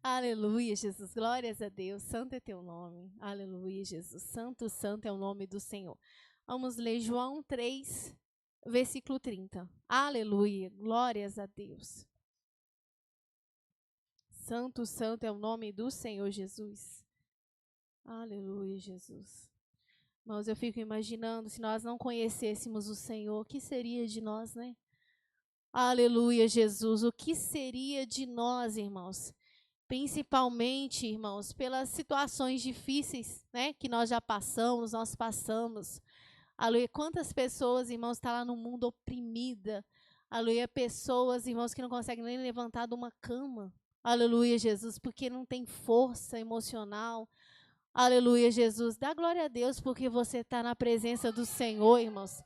Aleluia, Jesus. Glórias a Deus. Santo é teu nome. Aleluia, Jesus. Santo, santo é o nome do Senhor. Vamos ler João 3, versículo 30. Aleluia. Glórias a Deus. Santo, santo é o nome do Senhor Jesus. Aleluia, Jesus. Irmãos, eu fico imaginando, se nós não conhecêssemos o Senhor, o que seria de nós, né? Aleluia, Jesus. O que seria de nós, irmãos? Principalmente, irmãos, pelas situações difíceis, né, que nós já passamos, nós passamos. Aleluia. Quantas pessoas, irmãos, estão lá no mundo oprimida. Aleluia. Pessoas, irmãos, que não conseguem nem levantar de uma cama. Aleluia, Jesus, porque não tem força emocional. Aleluia, Jesus. Dá glória a Deus porque você está na presença do Senhor, irmãos.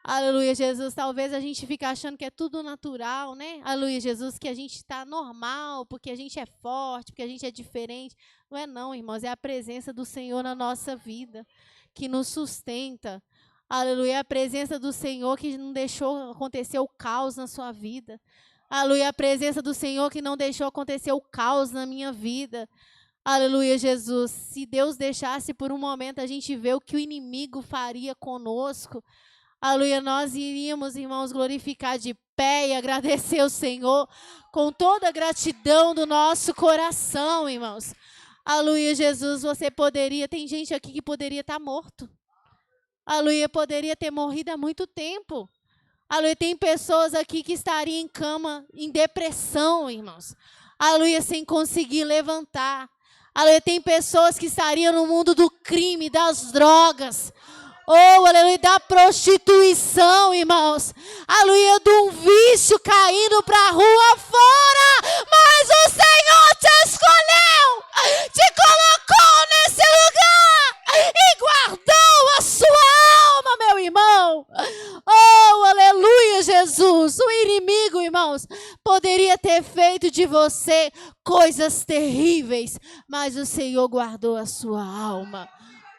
Aleluia, Jesus. Talvez a gente fique achando que é tudo natural, né? Aleluia, Jesus, que a gente está normal, porque a gente é forte, porque a gente é diferente. Não é não, irmãos. É a presença do Senhor na nossa vida que nos sustenta. Aleluia, é a presença do Senhor que não deixou acontecer o caos na sua vida. Aleluia, a presença do Senhor que não deixou acontecer o caos na minha vida. Aleluia, Jesus. Se Deus deixasse por um momento a gente ver o que o inimigo faria conosco, aleluia, nós iríamos, irmãos, glorificar de pé e agradecer o Senhor com toda a gratidão do nosso coração, irmãos. Aleluia, Jesus, você poderia, tem gente aqui que poderia estar morto. Aleluia, poderia ter morrido há muito tempo. Aleluia, tem pessoas aqui que estariam em cama, em depressão, irmãos. Aleluia, sem conseguir levantar. Aleluia, tem pessoas que estariam no mundo do crime, das drogas. Oh, aleluia, da prostituição, irmãos. Aleluia, de um vício caindo para a rua fora. Mas o Senhor te escolheu, te colocou nesse lugar e guardou a sua alma, meu irmão. Oh, aleluia, Jesus. O inimigo, irmãos, poderia ter feito de você coisas terríveis, mas o Senhor guardou a sua alma.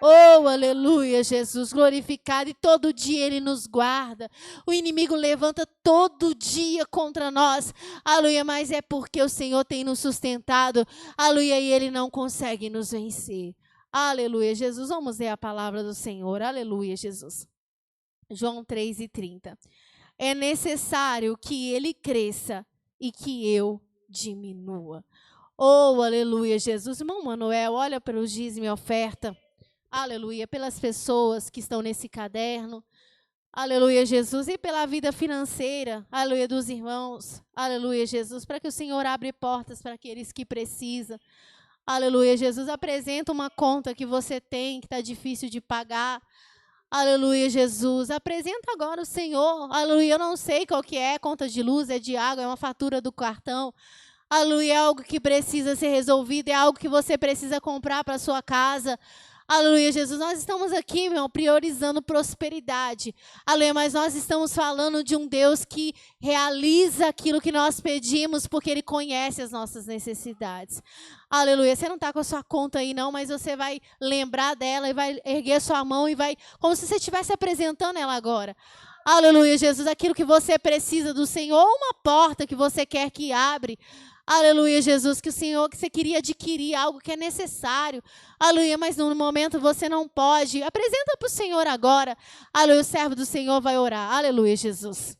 Oh, aleluia, Jesus, glorificado, e todo dia Ele nos guarda. O inimigo levanta todo dia contra nós, aleluia, mas é porque o Senhor tem nos sustentado, aleluia, e Ele não consegue nos vencer. Aleluia, Jesus, vamos ler a palavra do Senhor, aleluia, Jesus. João 3:30. É necessário que Ele cresça e que eu diminua. Oh, aleluia, Jesus. Irmão Manuel, olha para o dízimo e oferta. Aleluia, pelas pessoas que estão nesse caderno. Aleluia, Jesus. E pela vida financeira. Aleluia, dos irmãos. Aleluia, Jesus. Para que o Senhor abra portas para aqueles que precisam. Aleluia, Jesus. Apresenta uma conta que você tem, que está difícil de pagar. Aleluia, Jesus. Apresenta agora o Senhor. Aleluia, eu não sei qual que é. Conta de luz, é de água, é uma fatura do cartão. Aleluia, é algo que precisa ser resolvido. É algo que você precisa comprar para a sua casa. Aleluia, Jesus, nós estamos aqui, meu, priorizando prosperidade. Aleluia, mas nós estamos falando de um Deus que realiza aquilo que nós pedimos, porque Ele conhece as nossas necessidades. Aleluia, você não está com a sua conta aí não, mas você vai lembrar dela e vai erguer sua mão e vai, como se você estivesse apresentando ela agora. Aleluia, Jesus, aquilo que você precisa do Senhor, uma porta que você quer que abre. Aleluia, Jesus, que o Senhor, que você queria adquirir algo que é necessário. Aleluia, mas no momento você não pode. Apresenta para o Senhor agora. Aleluia, o servo do Senhor vai orar. Aleluia, Jesus.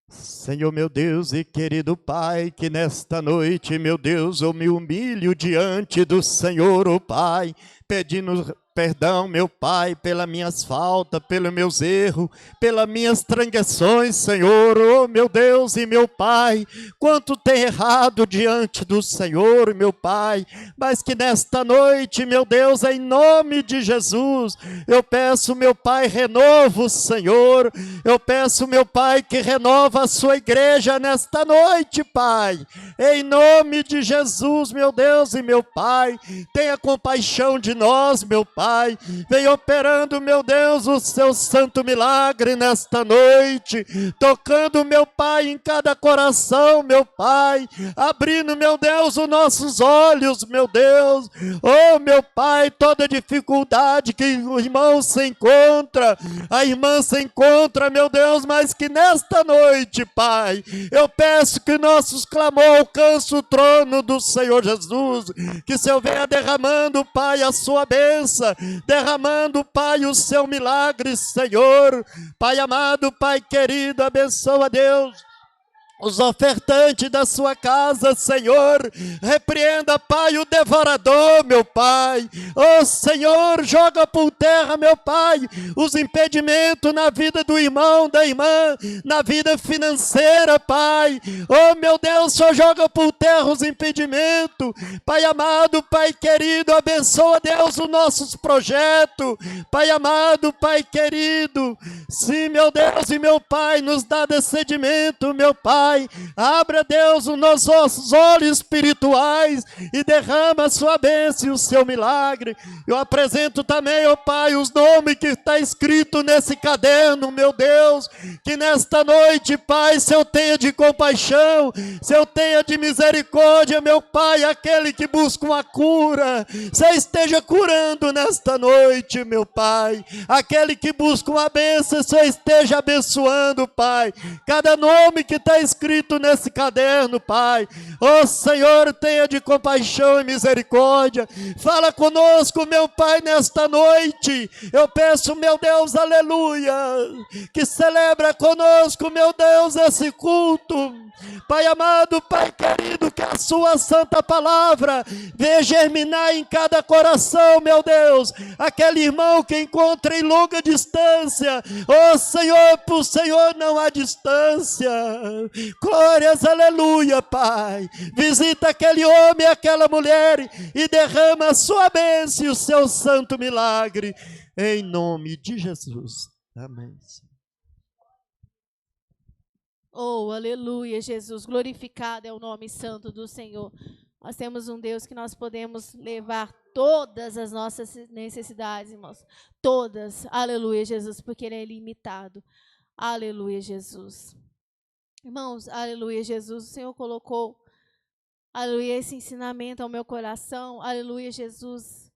Senhor, meu Deus e querido Pai, que nesta noite, meu Deus, eu me humilho diante do Senhor, ó Pai, pedindo perdão, meu Pai, pelas minhas faltas, pelos meus erros, pelas minhas transgressões, Senhor, oh meu Deus e meu Pai, quanto tem errado diante do Senhor, meu Pai, mas que nesta noite, meu Deus, em nome de Jesus, eu peço, meu Pai, renovo, Senhor, eu peço, meu Pai, que renova a sua igreja nesta noite, Pai, em nome de Jesus, meu Deus e meu Pai, tenha compaixão de nós, meu Pai. Vem operando, meu Deus, o seu santo milagre nesta noite, tocando, meu Pai, em cada coração, meu Pai, abrindo, meu Deus, os nossos olhos, meu Deus. Oh, meu Pai, toda dificuldade que o irmão se encontra, a irmã se encontra, meu Deus, mas que nesta noite, Pai, eu peço que nossos clamores alcancem o trono do Senhor Jesus, que o Senhor venha derramando, Pai, a sua bênção, derramando, Pai, o seu milagre, Senhor. Pai amado, Pai querido, abençoa, Deus, os ofertantes da sua casa, Senhor. Repreenda, Pai, o devorador, meu Pai. Oh, Senhor, joga por terra, meu Pai, os impedimentos na vida do irmão, da irmã, na vida financeira, Pai. Oh, meu Deus, só joga por terra os impedimentos. Pai amado, Pai querido, abençoa, Deus, os nossos projetos. Pai amado, Pai querido, sim, meu Deus e meu Pai, nos dá descedimento, meu Pai. Abra, Deus, os nossos olhos espirituais e derrama a sua bênção e o seu milagre. Eu apresento também, ó Pai, os nomes que está escrito nesse caderno, meu Deus, que nesta noite, Pai, se eu tenha de compaixão, se eu tenha de misericórdia, meu Pai, aquele que busca uma cura, se eu esteja curando nesta noite, meu Pai, aquele que busca uma bênção, se eu esteja abençoando, Pai, cada nome que está escrito nesse caderno, Pai. Ó Senhor, tenha de compaixão e misericórdia. Fala conosco, meu Pai, nesta noite. Eu peço, meu Deus, aleluia, que celebra conosco, meu Deus, esse culto. Pai amado, Pai querido, que a sua santa palavra venha germinar em cada coração, meu Deus. Aquele irmão que encontra em longa distância, ó Senhor, por Senhor não há distância. Glórias, aleluia, Pai. Visita aquele homem, aquela mulher e derrama a sua bênção e o seu santo milagre. Em nome de Jesus. Amém. Oh, aleluia, Jesus. Glorificado é o nome santo do Senhor. Nós temos um Deus que nós podemos levar todas as nossas necessidades, irmãos. Todas. Aleluia, Jesus, porque Ele é ilimitado. Aleluia, Jesus. Irmãos, aleluia, Jesus, o Senhor colocou, aleluia, esse ensinamento ao meu coração, aleluia, Jesus,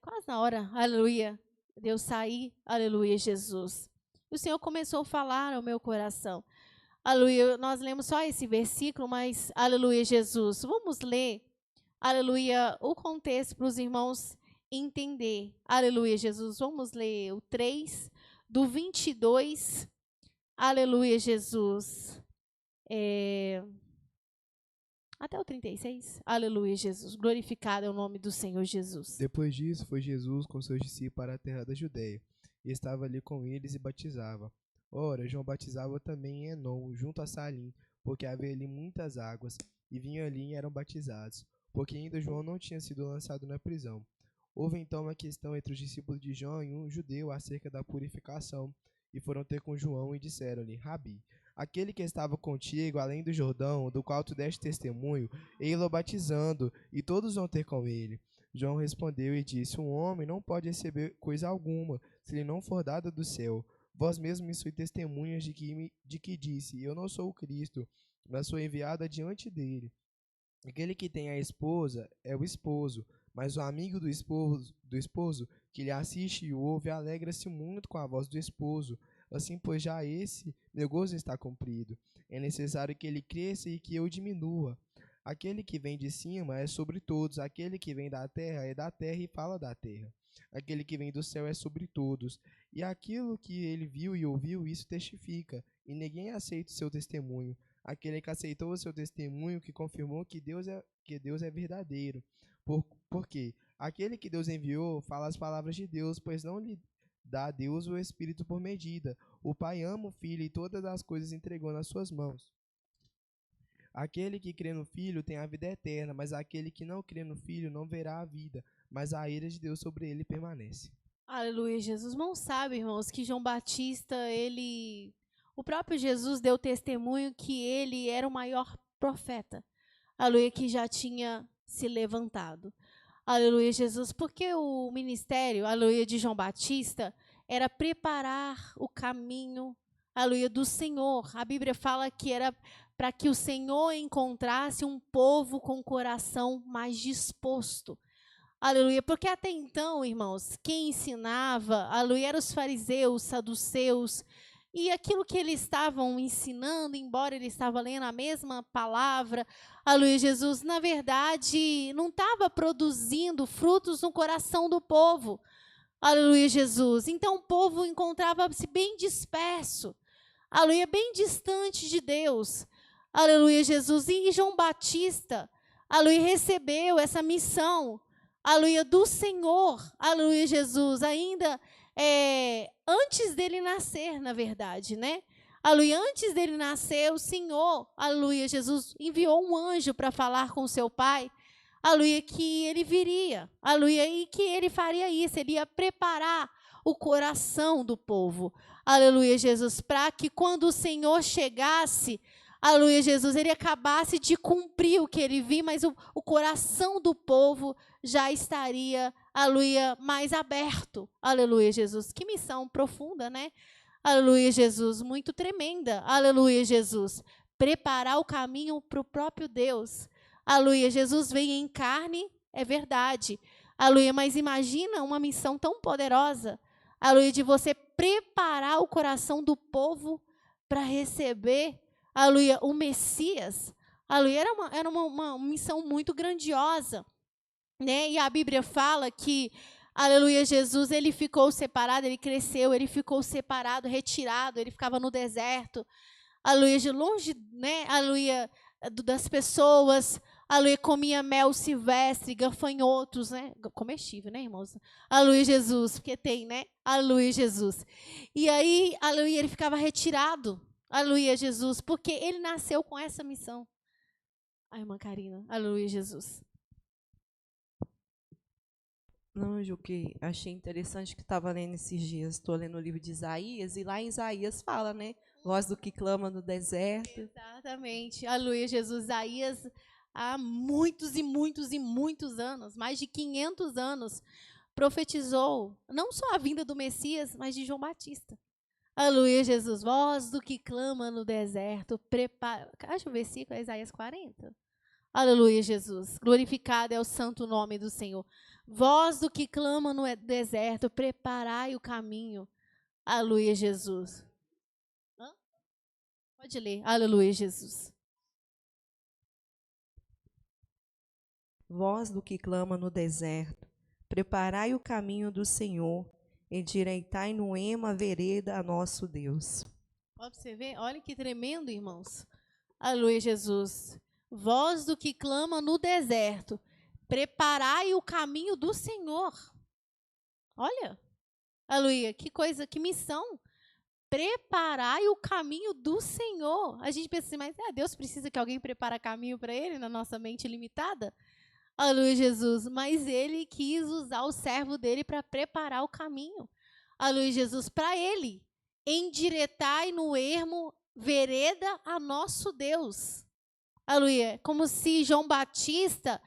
quase na hora, aleluia, de eu sair, aleluia, Jesus. O Senhor começou a falar ao meu coração, aleluia, nós lemos só esse versículo, mas, aleluia, Jesus, vamos ler, aleluia, o contexto para os irmãos entender, aleluia, Jesus, vamos ler o 3, do 22, aleluia, Jesus. Até o 36. Aleluia, Jesus. Glorificado é o nome do Senhor Jesus. Depois disso, foi Jesus com seus discípulos para a terra da Judéia, e estava ali com eles e batizava. Ora, João batizava também em Enom, junto a Salim, porque havia ali muitas águas, e vinham ali e eram batizados, porque ainda João não tinha sido lançado na prisão. Houve então uma questão entre os discípulos de João e um judeu acerca da purificação, e foram ter com João e disseram-lhe: Rabi, aquele que estava contigo além do Jordão, do qual tu deste testemunho, ei-lo batizando, e todos vão ter com ele. João respondeu e disse: Um homem não pode receber coisa alguma, se lhe não for dada do céu. Vós mesmos me sois testemunhas de que disse: Eu não sou o Cristo, mas sou enviado adiante dele. Aquele que tem a esposa é o esposo, mas o amigo do esposo que lhe assiste e o ouve alegra-se muito com a voz do esposo. Assim, pois já esse meu gozo está cumprido. É necessário que ele cresça e que eu diminua. Aquele que vem de cima é sobre todos, aquele que vem da terra é da terra e fala da terra. Aquele que vem do céu é sobre todos. E aquilo que ele viu e ouviu, isso testifica, e ninguém aceita o seu testemunho. Aquele que aceitou o seu testemunho, que confirmou que Deus é verdadeiro. Porque aquele que Deus enviou fala as palavras de Deus, pois não lhe dá a Deus o Espírito por medida. O Pai ama o Filho e todas as coisas entregou nas suas mãos. Aquele que crê no Filho tem a vida eterna, mas aquele que não crê no Filho não verá a vida, mas a ira de Deus sobre ele permanece. Aleluia, Jesus. Não sabe, irmãos, que João Batista, o próprio Jesus deu testemunho que ele era o maior profeta, aleluia, que já tinha se levantado. Aleluia, Jesus. Porque o ministério, aleluia, de João Batista era preparar o caminho, aleluia, do Senhor. A Bíblia fala que era para que o Senhor encontrasse um povo com o coração mais disposto. Aleluia, porque até então, irmãos, quem ensinava, aleluia, eram os fariseus, saduceus, e aquilo que eles estavam ensinando, embora ele estava lendo a mesma palavra, aleluia, Jesus, na verdade, não estava produzindo frutos no coração do povo, aleluia, Jesus. Então o povo encontrava-se bem disperso, aleluia, bem distante de Deus, aleluia, Jesus. E João Batista, aleluia, recebeu essa missão, aleluia, do Senhor, aleluia, Jesus, ainda antes dele nascer, na verdade, né? Aleluia, antes dele nascer, o Senhor, aleluia, Jesus, enviou um anjo para falar com seu pai, aleluia, que ele viria, aleluia, e que ele faria isso, ele ia preparar o coração do povo, aleluia, Jesus, para que quando o Senhor chegasse, aleluia, Jesus, ele acabasse de cumprir o que ele viu, mas o coração do povo já estaria, aleluia, mais aberto. Aleluia, Jesus. Que missão profunda, né? Aleluia, Jesus. Muito tremenda. Aleluia, Jesus. Preparar o caminho para o próprio Deus. Aleluia, Jesus veio em carne, é verdade. Aleluia, mas imagina uma missão tão poderosa. Aleluia, de você preparar o coração do povo para receber, aleluia, o Messias. Aleluia, era uma missão muito grandiosa, né? E a Bíblia fala que, aleluia, Jesus, ele ficou separado, ele cresceu, ele ficou separado, retirado, ele ficava no deserto, aleluia, de longe, né? Aleluia, das pessoas, aleluia, comia mel silvestre, gafanhotos, né? Comestível, né, irmãos? Aleluia, Jesus, porque tem, né? Aleluia, Jesus. E aí, aleluia, ele ficava retirado, aleluia, Jesus, porque ele nasceu com essa missão. A irmã Karina, aleluia, Jesus. Não, Ju, que achei interessante que estava lendo esses dias, estou lendo o livro de Isaías, e lá em Isaías fala, né? Voz do que clama no deserto. Exatamente, aleluia, Jesus. Isaías, há muitos e muitos e muitos anos, mais de 500 anos, profetizou não só a vinda do Messias, mas de João Batista. Aleluia, Jesus. Voz do que clama no deserto, prepara. Acho o versículo é Isaías 40. Aleluia, Jesus. Glorificado é o santo nome do Senhor. Voz do que clama no deserto, preparai o caminho. Aleluia, Jesus. Hã? Pode ler. Aleluia, Jesus. Voz do que clama no deserto, preparai o caminho do Senhor, endireitai no ema a vereda a nosso Deus. Ó, pra você ver, olha que tremendo, irmãos. Aleluia, Jesus. Voz do que clama no deserto, preparai o caminho do Senhor. Olha, aleluia, que coisa, que missão. Preparai o caminho do Senhor. A gente pensa assim, mas Deus precisa que alguém prepare caminho para ele na nossa mente limitada? Aleluia, Jesus. Mas ele quis usar o servo dele para preparar o caminho. Aleluia, Jesus, para ele. Endireitai no ermo vereda a nosso Deus. Aleluia. Como se João Batista,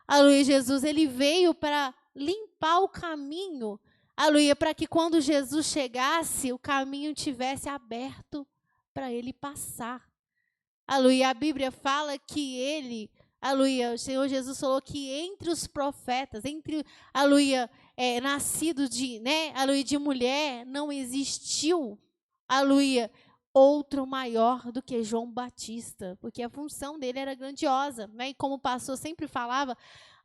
aleluia, Jesus, ele veio para limpar o caminho, aleluia, para que quando Jesus chegasse, o caminho tivesse aberto para ele passar. Aleluia. A Bíblia fala que ele, aleluia, o Senhor Jesus falou que entre os profetas, aleluia, nascido de, né, aleluia, de mulher, não existiu, aleluia, outro maior do que João Batista, porque a função dele era grandiosa, né? E como o pastor sempre falava,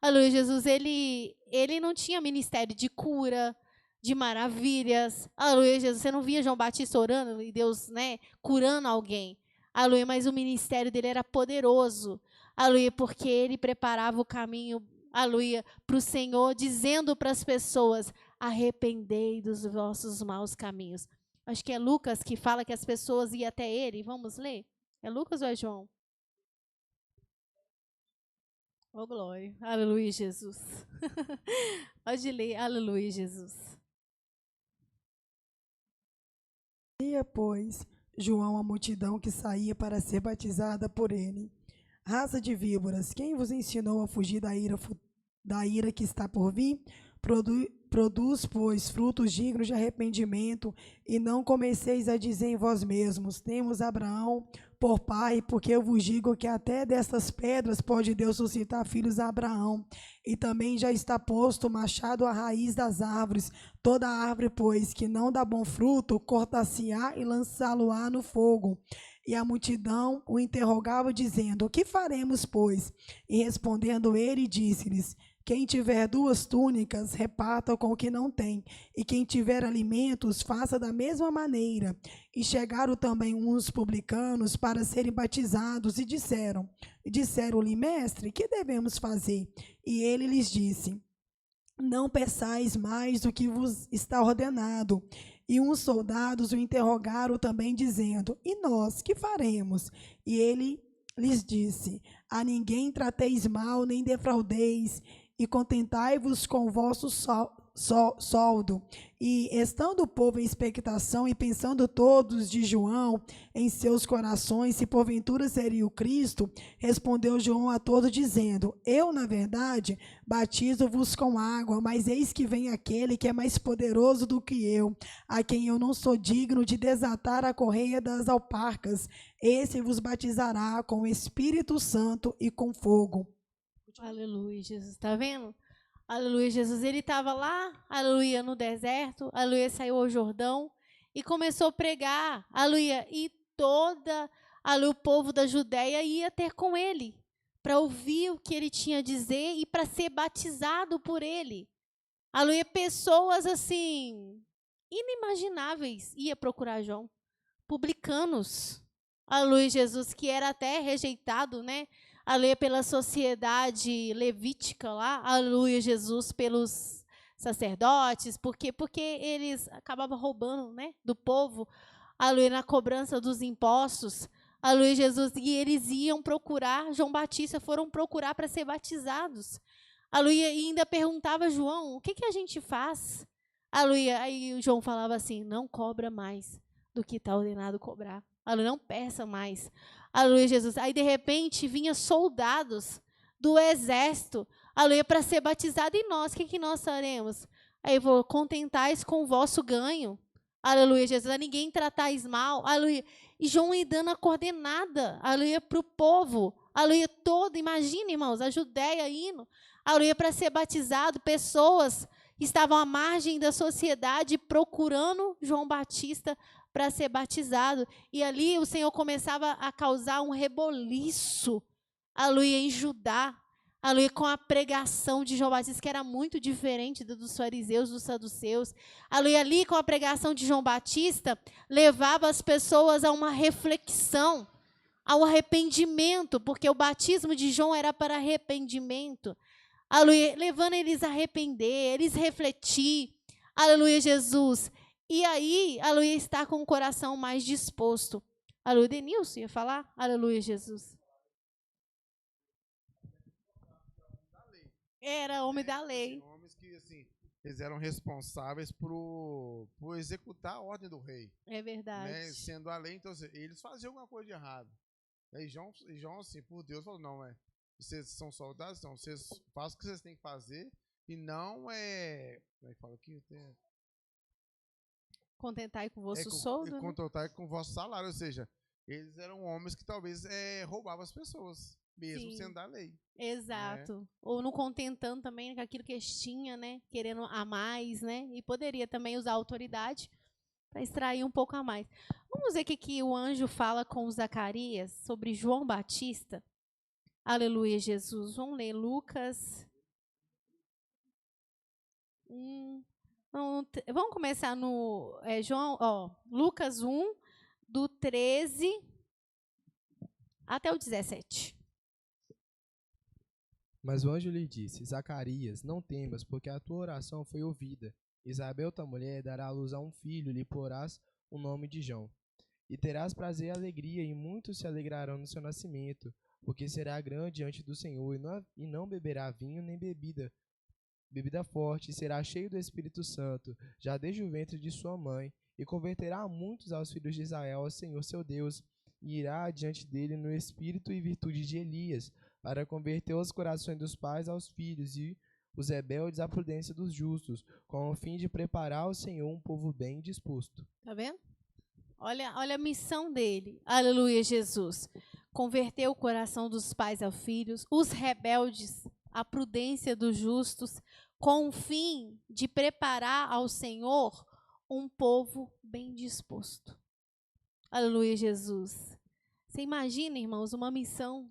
aleluia, Jesus, ele não tinha ministério de cura, de maravilhas, aleluia, Jesus, você não via João Batista orando e Deus, né, curando alguém, aleluia, mas o ministério dele era poderoso, aleluia, porque ele preparava o caminho, aleluia, para o Senhor, dizendo para as pessoas, arrependei dos vossos maus caminhos. Acho que é Lucas que fala que as pessoas iam até ele. Vamos ler? É Lucas ou é João? Oh, glória. Aleluia, Jesus. Pode ler. Aleluia, Jesus. Via, pois, João a multidão que saía para ser batizada por ele. Raça de víboras, quem vos ensinou a fugir da ira da ira que está por vir? Produz, pois, frutos dignos de arrependimento, e não comeceis a dizer em vós mesmos: temos Abraão por pai, porque eu vos digo que até destas pedras pode Deus suscitar filhos a Abraão. E também já está posto o machado à raiz das árvores. Toda árvore, pois, que não dá bom fruto, cortar-se-á e lançá-lo-á no fogo. E a multidão o interrogava, dizendo: o que faremos, pois? E respondendo ele, disse-lhes: quem tiver 2 túnicas, reparta com o que não tem, e quem tiver alimentos, faça da mesma maneira. E chegaram também uns publicanos para serem batizados, e disseram-lhe: mestre, que devemos fazer? E ele lhes disse: não peçais mais do que vos está ordenado. E uns soldados o interrogaram também, dizendo: e nós, que faremos? E ele lhes disse: a ninguém trateis mal, nem defraudeis, e contentai-vos com o vosso soldo. E estando o povo em expectação, e pensando todos de João em seus corações, se porventura seria o Cristo, respondeu João a todos, dizendo: eu, na verdade, batizo-vos com água, mas eis que vem aquele que é mais poderoso do que eu, a quem eu não sou digno de desatar a correia das alparcas. Esse vos batizará com o Espírito Santo e com fogo. Aleluia, Jesus. Tá vendo? Aleluia, Jesus. Ele estava lá, aleluia, no deserto, aleluia, saiu ao Jordão e começou a pregar, aleluia, e aleluia, o povo da Judéia ia ter com ele, para ouvir o que ele tinha a dizer e para ser batizado por ele. Aleluia, pessoas assim, inimagináveis, ia procurar João. Publicanos, aleluia, Jesus, que era até rejeitado, né? Aleluia, pela sociedade levítica lá, aleluia, Jesus, pelos sacerdotes, porque eles acabavam roubando, né, do povo, aleluia, na cobrança dos impostos, aleluia, Jesus, e eles iam procurar João Batista, foram procurar para ser batizados, aleluia, e ainda perguntava a João: o que a gente faz? Aleluia, aí o João falava assim: não cobra mais do que está ordenado cobrar, aleluia, não peça mais. Aleluia, Jesus. Aí, de repente, vinha soldados do exército, aleluia, para ser batizado. E nós, o que nós faremos? Aí, vou contentais com o vosso ganho. Aleluia, Jesus. A ninguém tratais mal. Aleluia. E João ia dando a coordenada, aleluia, para o povo. Aleluia, todo. Imagina, irmãos, a Judéia indo, aleluia, para ser batizado. Pessoas estavam à margem da sociedade procurando João Batista para ser batizado. E ali o Senhor começava a causar um reboliço, aleluia, em Judá, aleluia, com a pregação de João Batista, que era muito diferente dos fariseus, dos saduceus. Aleluia, ali com a pregação de João Batista, levava as pessoas a uma reflexão, ao arrependimento, porque o batismo de João era para arrependimento. Aleluia, levando eles a arrepender, eles refletir. Aleluia, Jesus. E aí, aleluia, está com o coração mais disposto. Aleluia, Denilson ia falar? Aleluia, Jesus. Era homem da lei. Homens que, assim, eles eram responsáveis por executar a ordem do rei. É verdade. Né? Sendo a lei, então, assim, eles faziam alguma coisa de errado. E João, assim, por Deus, falou: não, vocês são soldados, então, vocês fazem o que vocês têm que fazer e não é... Como é que fala aqui? Contentai com o vosso soldo, né? Contentai com o vosso salário, ou seja, eles eram homens que talvez roubavam as pessoas, mesmo sendo da lei. Exato. Né? Ou não contentando também com aquilo que eles tinham, né? Querendo a mais, né? E poderia também usar a autoridade para extrair um pouco a mais. Vamos ver o que o anjo fala com Zacarias sobre João Batista. Aleluia, Jesus. Vamos ler Lucas 1. Vamos começar no Lucas 1, do 13 até o 17. Mas o anjo lhe disse: Zacarias, não temas, porque a tua oração foi ouvida. Isabel, tua mulher, dará à luz a um filho, lhe porás o nome de João. E terás prazer e alegria, e muitos se alegrarão no seu nascimento, porque será grande diante do Senhor, e não beberá vinho nem bebida forte, e será cheio do Espírito Santo, já desde o ventre de sua mãe, e converterá muitos aos filhos de Israel ao Senhor seu Deus, e irá diante dele no espírito e virtude de Elias, para converter os corações dos pais aos filhos, e os rebeldes à prudência dos justos, com o fim de preparar ao Senhor um povo bem disposto. Tá vendo? Olha a missão dele. Aleluia, Jesus. Converter o coração dos pais aos filhos, os rebeldes à prudência dos justos, com o fim de preparar ao Senhor um povo bem disposto. Aleluia, Jesus. Você imagina, irmãos, uma missão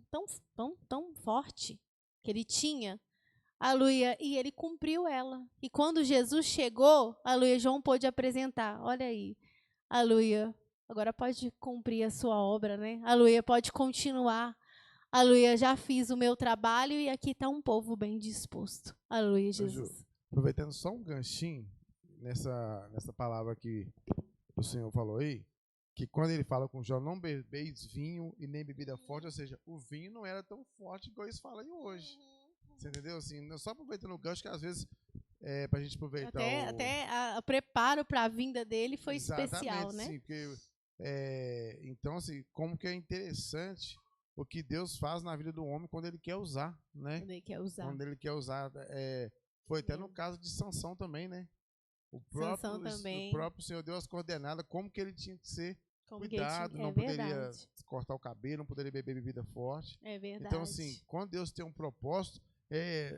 tão forte que ele tinha. Aleluia, e ele cumpriu ela. E quando Jesus chegou, aleluia, João pôde apresentar. Olha aí, aleluia, agora pode cumprir a sua obra, né? Aleluia, pode continuar. Aleluia, já fiz o meu trabalho e aqui está um povo bem disposto. Aleluia, Jesus. Aproveitando só um ganchinho nessa palavra que o Senhor falou aí, que quando ele fala com João, não bebeis vinho e nem bebida forte, ou seja, o vinho não era tão forte igual eles falam aí hoje. Você entendeu? Assim, só aproveitando o gancho, que às vezes pra gente aproveitar Até o preparo para a vinda dele foi especial, né? Sim, porque, então, assim, como que é interessante o que Deus faz na vida do homem quando ele quer usar, né? Quando ele quer usar. Quando ele quer usar. Foi até no caso de Sansão também, né? O próprio Senhor deu as coordenadas, como que ele tinha que ser cuidado, não poderia cortar o cabelo, não poderia beber bebida forte. É verdade. Então, assim, quando Deus tem um propósito,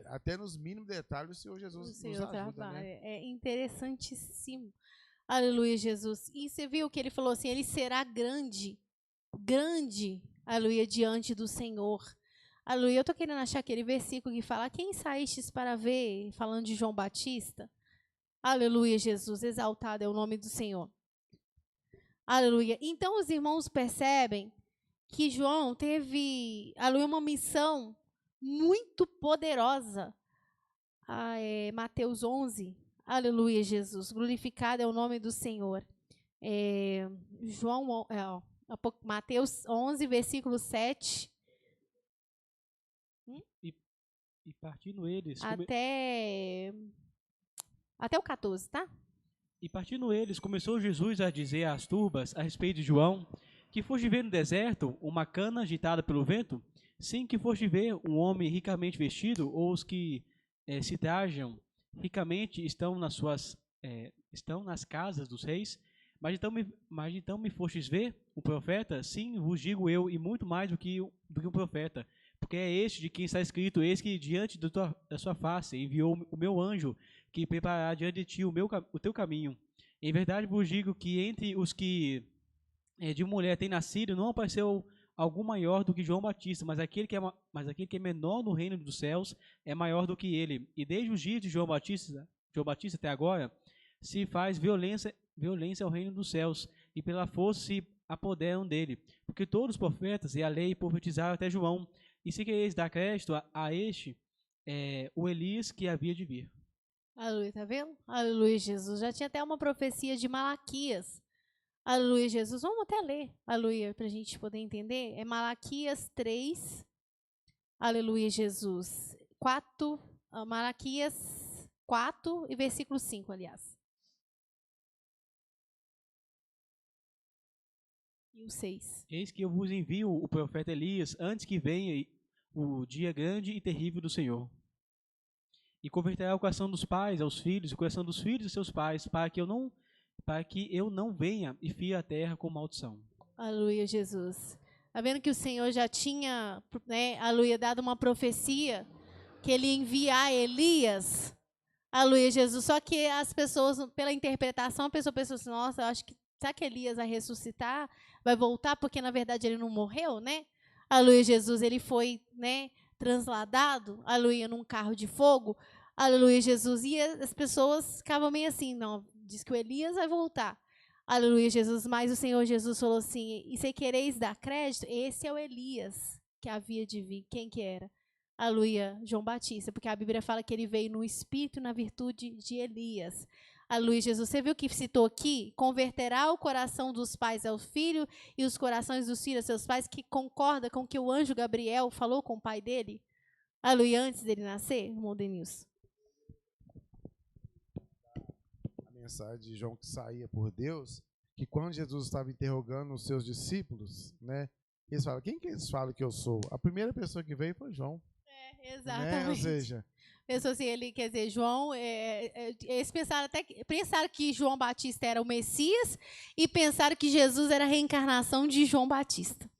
até nos mínimos detalhes o Senhor Jesus nos ajuda, né? É interessantíssimo. Aleluia, Jesus. E você viu que ele falou assim, ele será grande, aleluia, diante do Senhor. Aleluia, eu estou querendo achar aquele versículo que fala, quem saístes para ver, falando de João Batista? Aleluia, Jesus, exaltado é o nome do Senhor. Aleluia. Então os irmãos percebem que João teve, aleluia, uma missão muito poderosa. Mateus 11, aleluia, Jesus, glorificado é o nome do Senhor. Mateus 11, versículo 7. E partindo eles... Até o 14, tá? E partindo eles, começou Jesus a dizer às turbas, a respeito de João, que foste ver no deserto uma cana agitada pelo vento? Sim, que foste ver um homem ricamente vestido, ou os que se trajam ricamente estão nas casas dos reis? Mas então me fostes ver o profeta? Sim, vos digo eu, e muito mais do que um profeta. Porque é este de quem está escrito, eis que diante da sua face enviou o meu anjo, que preparará diante de ti o teu caminho. Em verdade vos digo que entre os que de mulher têm nascido, não apareceu algum maior do que João Batista, mas aquele que é menor no reino dos céus é maior do que ele. E desde os dias de João Batista até agora, se faz violência ao reino dos céus, e pela força se apoderam dele. Porque todos os profetas e a lei profetizaram até João. E se quereis dar crédito a este, o Elias que havia de vir. Aleluia, tá vendo? Aleluia, Jesus. Já tinha até uma profecia de Malaquias. Aleluia, Jesus. Vamos até ler, aleluia, para a gente poder entender. É Malaquias 3, aleluia, Jesus. Malaquias 4 e versículo 5, aliás. E o 6. Eis que eu vos envio o profeta Elias, antes que venha o dia grande e terrível do Senhor. E converterá o coração dos pais aos filhos, e o coração dos filhos aos seus pais, para que eu não venha e fie a terra com maldição. Aleluia, Jesus. Está vendo que o Senhor já tinha, aleluia, dado uma profecia que ele ia enviar Elias. Aleluia, Jesus. Só que as pessoas, pela interpretação, a pessoa pensou assim, nossa, eu acho que, será que Elias vai ressuscitar? Vai voltar? Porque, na verdade, ele não morreu, né? Aleluia, Jesus. Ele foi, transladado, aleluia, num carro de fogo. Aleluia, Jesus. E as pessoas ficavam meio assim, não, diz que o Elias vai voltar. Aleluia, Jesus. Mas o Senhor Jesus falou assim, e se quereis dar crédito, esse é o Elias que havia de vir. Quem que era? Aleluia, João Batista, porque a Bíblia fala que ele veio no espírito e na virtude de Elias. Aleluia, Jesus. Você viu que citou aqui? Converterá o coração dos pais ao filho e os corações dos filhos aos seus pais, que concorda com o que o anjo Gabriel falou com o pai dele? Aleluia, antes dele nascer, irmão Denilson. A mensagem de João que saía por Deus, que quando Jesus estava interrogando os seus discípulos, né? Eles falam, quem que eles falam que eu sou? A primeira pessoa que veio foi João. Exatamente. Ou seja, Pensou assim, ele, quer dizer, João, eles pensaram que João Batista era o Messias e pensaram que Jesus era a reencarnação de João Batista,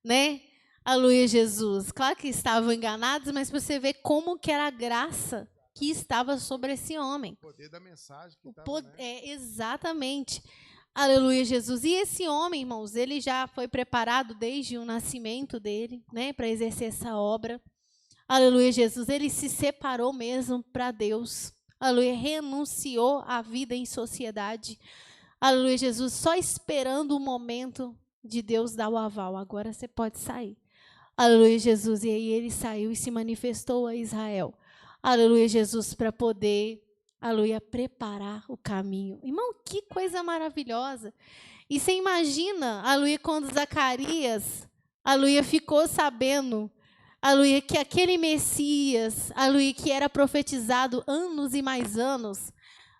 né? Aleluia, Jesus. Claro que estavam enganados, mas você vê como que era a graça que estava sobre esse homem. O poder da mensagem que estava, né? Exatamente. Aleluia, Jesus. E esse homem, irmãos, ele já foi preparado desde o nascimento dele, né, para exercer essa obra. Aleluia, Jesus. Ele se separou mesmo para Deus. Aleluia, renunciou à vida em sociedade. Aleluia, Jesus, só esperando o momento de Deus dar o aval. Agora você pode sair. Aleluia, Jesus. E aí ele saiu e se manifestou a Israel. Aleluia, Jesus, para poder, aleluia, preparar o caminho. Irmão, que coisa maravilhosa. E você imagina, aleluia, quando Zacarias, aleluia, ficou sabendo, aleluia, que aquele Messias, aleluia, que era profetizado anos e mais anos,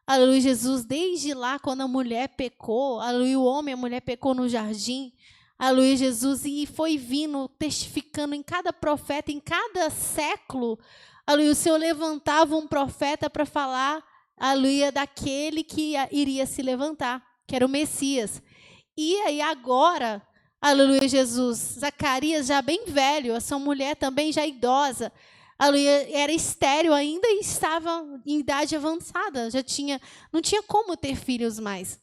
aleluia, Jesus, desde lá, quando a mulher pecou, aleluia, o homem e a mulher pecou no jardim, aleluia, Jesus, e foi vindo, testificando em cada profeta, em cada século, aleluia, o Senhor levantava um profeta para falar, aleluia, daquele que iria se levantar, que era o Messias. E aí agora, aleluia, Jesus, Zacarias já bem velho, a sua mulher também já idosa, aleluia, era estéril ainda e estava em idade avançada, não tinha como ter filhos mais.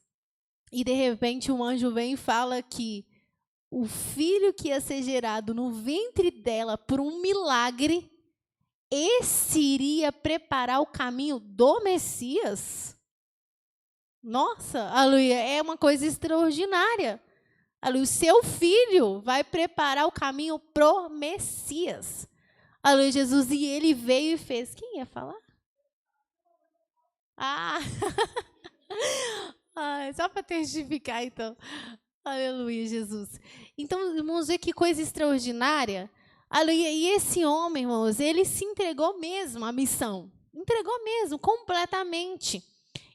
E de repente um anjo vem e fala que o filho que ia ser gerado no ventre dela por um milagre, esse iria preparar o caminho do Messias. Nossa, aleluia, é uma coisa extraordinária. Aleluia, o seu filho vai preparar o caminho pro Messias. Aleluia, Jesus, e ele veio e fez. Quem ia falar? Só para testificar, então. Aleluia, Jesus. Então, irmãos, vê que coisa extraordinária. Aleluia. E esse homem, irmãos, ele se entregou mesmo à missão. Entregou mesmo, completamente.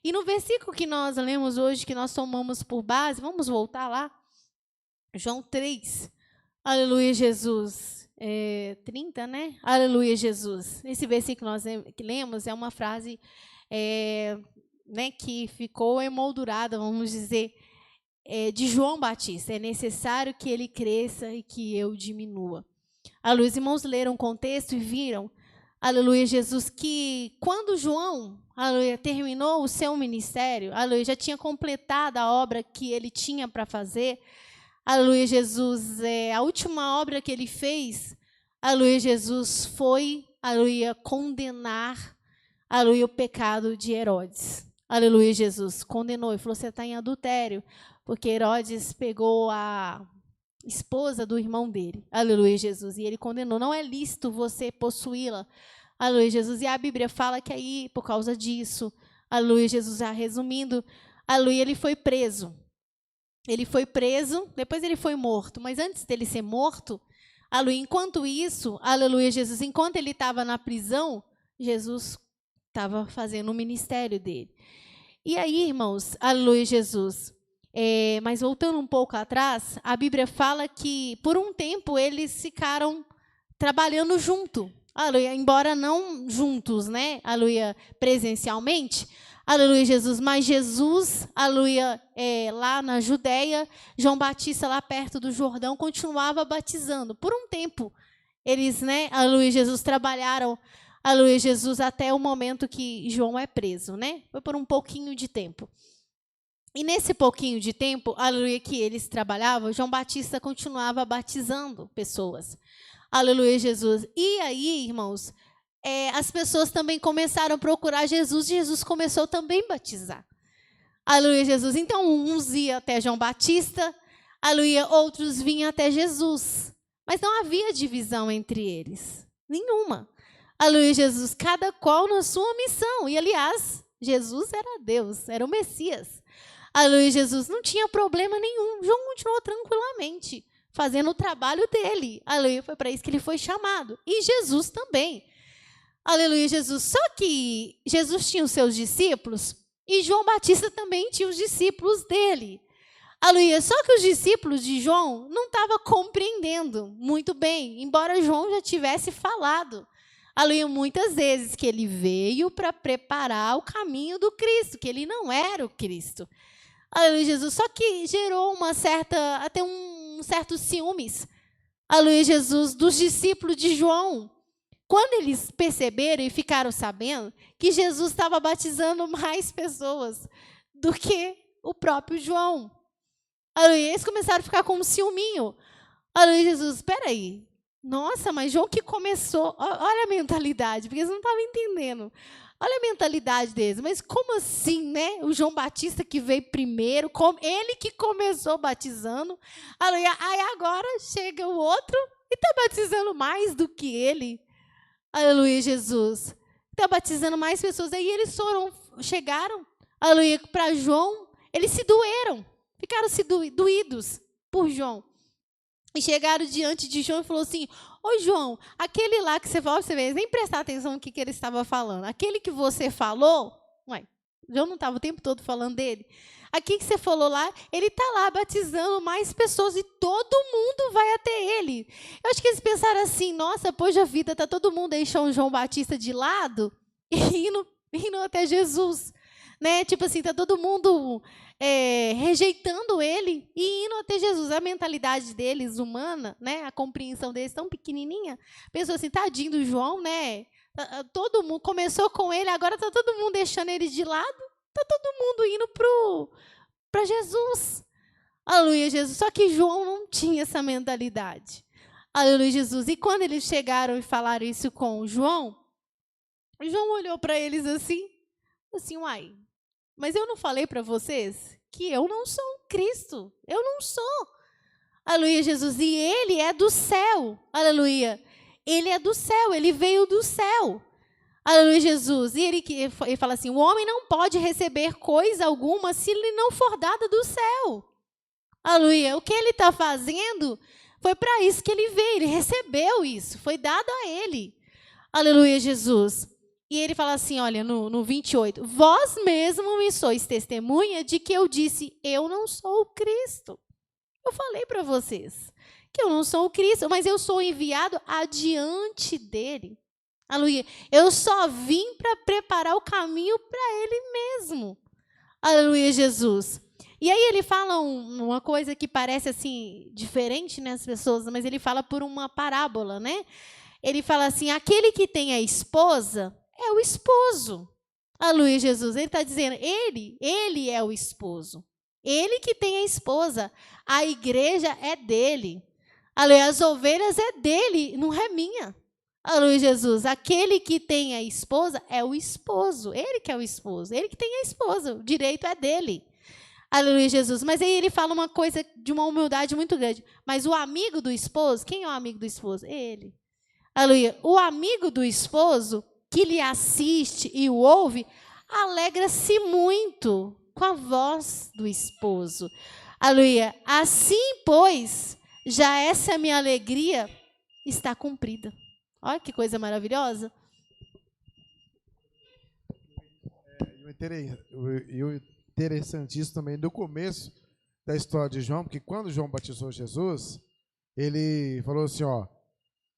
E no versículo que nós lemos hoje, que nós tomamos por base, vamos voltar lá. João 3. Aleluia, Jesus. 30, né? Aleluia, Jesus. Esse versículo que nós lemos é uma frase né, que ficou emoldurada, vamos dizer, de João Batista. É necessário que ele cresça e que eu diminua. Aleluia, os irmãos leram o contexto e viram, aleluia, Jesus, que quando João, aleluia, terminou o seu ministério, aleluia, já tinha completado a obra que ele tinha para fazer, aleluia, Jesus, a última obra que ele fez, aleluia, Jesus, foi, aleluia, condenar, aleluia, o pecado de Herodes. Aleluia, Jesus, condenou e falou, você está em adultério, porque Herodes pegou a esposa do irmão dele, aleluia, Jesus, e ele condenou, não é lícito você possuí-la, aleluia, Jesus, e a Bíblia fala que aí, por causa disso, aleluia, Jesus, já resumindo, aleluia, ele foi preso, depois ele foi morto, mas antes dele ser morto, aleluia, enquanto isso, aleluia, Jesus, enquanto ele estava na prisão, Jesus estava fazendo o ministério dele, e aí, irmãos, aleluia, Jesus, mas voltando um pouco atrás, a Bíblia fala que, por um tempo, eles ficaram trabalhando junto, aleluia, embora não juntos, né, aleluia, presencialmente, aleluia, Jesus, mas Jesus, aleluia, lá na Judéia, João Batista, lá perto do Jordão, continuava batizando. Por um tempo, eles, né, aleluia, Jesus, trabalharam, aleluia, Jesus, até o momento que João é preso, né, foi por um pouquinho de tempo. E nesse pouquinho de tempo, aleluia, que eles trabalhavam, João Batista continuava batizando pessoas. Aleluia, Jesus. E aí, irmãos, as pessoas também começaram a procurar Jesus, e Jesus começou também a batizar. Aleluia, Jesus. Então, uns iam até João Batista, aleluia, outros vinham até Jesus. Mas não havia divisão entre eles. Nenhuma. Aleluia, Jesus. Cada qual na sua missão. E, aliás, Jesus era Deus, era o Messias. Aleluia, Jesus, não tinha problema nenhum. João continuou tranquilamente, fazendo o trabalho dele. Aleluia, foi para isso que ele foi chamado. E Jesus também. Aleluia, Jesus. Só que Jesus tinha os seus discípulos e João Batista também tinha os discípulos dele. Aleluia. Só que os discípulos de João não estavam compreendendo muito bem, embora João já tivesse falado. Aleluia, muitas vezes que ele veio para preparar o caminho do Cristo, que ele não era o Cristo. Aleluia, Jesus. Só que gerou até um certo ciúmes. Aleluia, Jesus, dos discípulos de João. Quando eles perceberam e ficaram sabendo que Jesus estava batizando mais pessoas do que o próprio João. Aleluia, eles começaram a ficar com um ciúminho. Aleluia, Jesus, espera aí. Nossa, mas João que começou, olha a mentalidade, porque eles não estavam entendendo. Olha a mentalidade deles, mas como assim, né? O João Batista que veio primeiro, ele que começou batizando. Aleluia, aí agora chega o outro e está batizando mais do que ele. Aleluia, Jesus. Está batizando mais pessoas. Aí eles chegaram, aleluia, para João, eles se doeram, ficaram doídos por João. E chegaram diante de João e falou assim: ô João, aquele lá que você falou, você nem prestar atenção no que ele estava falando. Aquele que você falou, João não estava o tempo todo falando dele. Aqui que você falou lá, ele está lá batizando mais pessoas e todo mundo vai até ele. Eu acho que eles pensaram assim: nossa, poxa vida, está todo mundo deixando o João Batista de lado e indo até Jesus. Né? Tipo assim, está todo mundo rejeitando ele e indo até Jesus. A mentalidade deles, humana, né? A compreensão deles tão pequenininha, pensou assim: tadinho do João, né? Todo mundo começou com ele, agora está todo mundo deixando ele de lado, está todo mundo indo para Jesus. Aleluia, Jesus. Só que João não tinha essa mentalidade. Aleluia, Jesus. E quando eles chegaram e falaram isso com João olhou para eles assim, uai, mas eu não falei para vocês que eu não sou um Cristo. Eu não sou. Aleluia, Jesus. E ele é do céu. Aleluia. Ele é do céu. Ele veio do céu. Aleluia, Jesus. E ele fala assim: o homem não pode receber coisa alguma se ele não for dado do céu. Aleluia. O que ele está fazendo foi para isso que ele veio. Ele recebeu isso. Foi dado a ele. Aleluia, Jesus. E ele fala assim, olha, no 28, vós mesmo me sois testemunha de que eu disse, eu não sou o Cristo. Eu falei para vocês que eu não sou o Cristo, mas eu sou enviado adiante dele. Aleluia. Eu só vim para preparar o caminho para ele mesmo. Aleluia, Jesus. E aí ele fala uma coisa que parece assim diferente nas pessoas, mas ele fala por uma parábola, né? Ele fala assim, aquele que tem a esposa é o esposo. Aleluia, Jesus. Ele está dizendo, ele é o esposo. Ele que tem a esposa. A igreja é dele. Aleluia, as ovelhas é dele, não é minha. Aleluia, Jesus. Aquele que tem a esposa é o esposo. Ele que é o esposo. Ele que tem a esposa. O direito é dele. Aleluia, Jesus. Mas aí ele fala uma coisa de uma humildade muito grande. Mas o amigo do esposo, quem é o amigo do esposo? Ele. Aleluia. O amigo do esposo que lhe assiste e o ouve, alegra-se muito com a voz do esposo. Aleluia. Assim, pois, já essa minha alegria está cumprida. Olha que coisa maravilhosa. E o interessantíssimo também do começo da história de João, porque quando João batizou Jesus, ele falou assim, ó,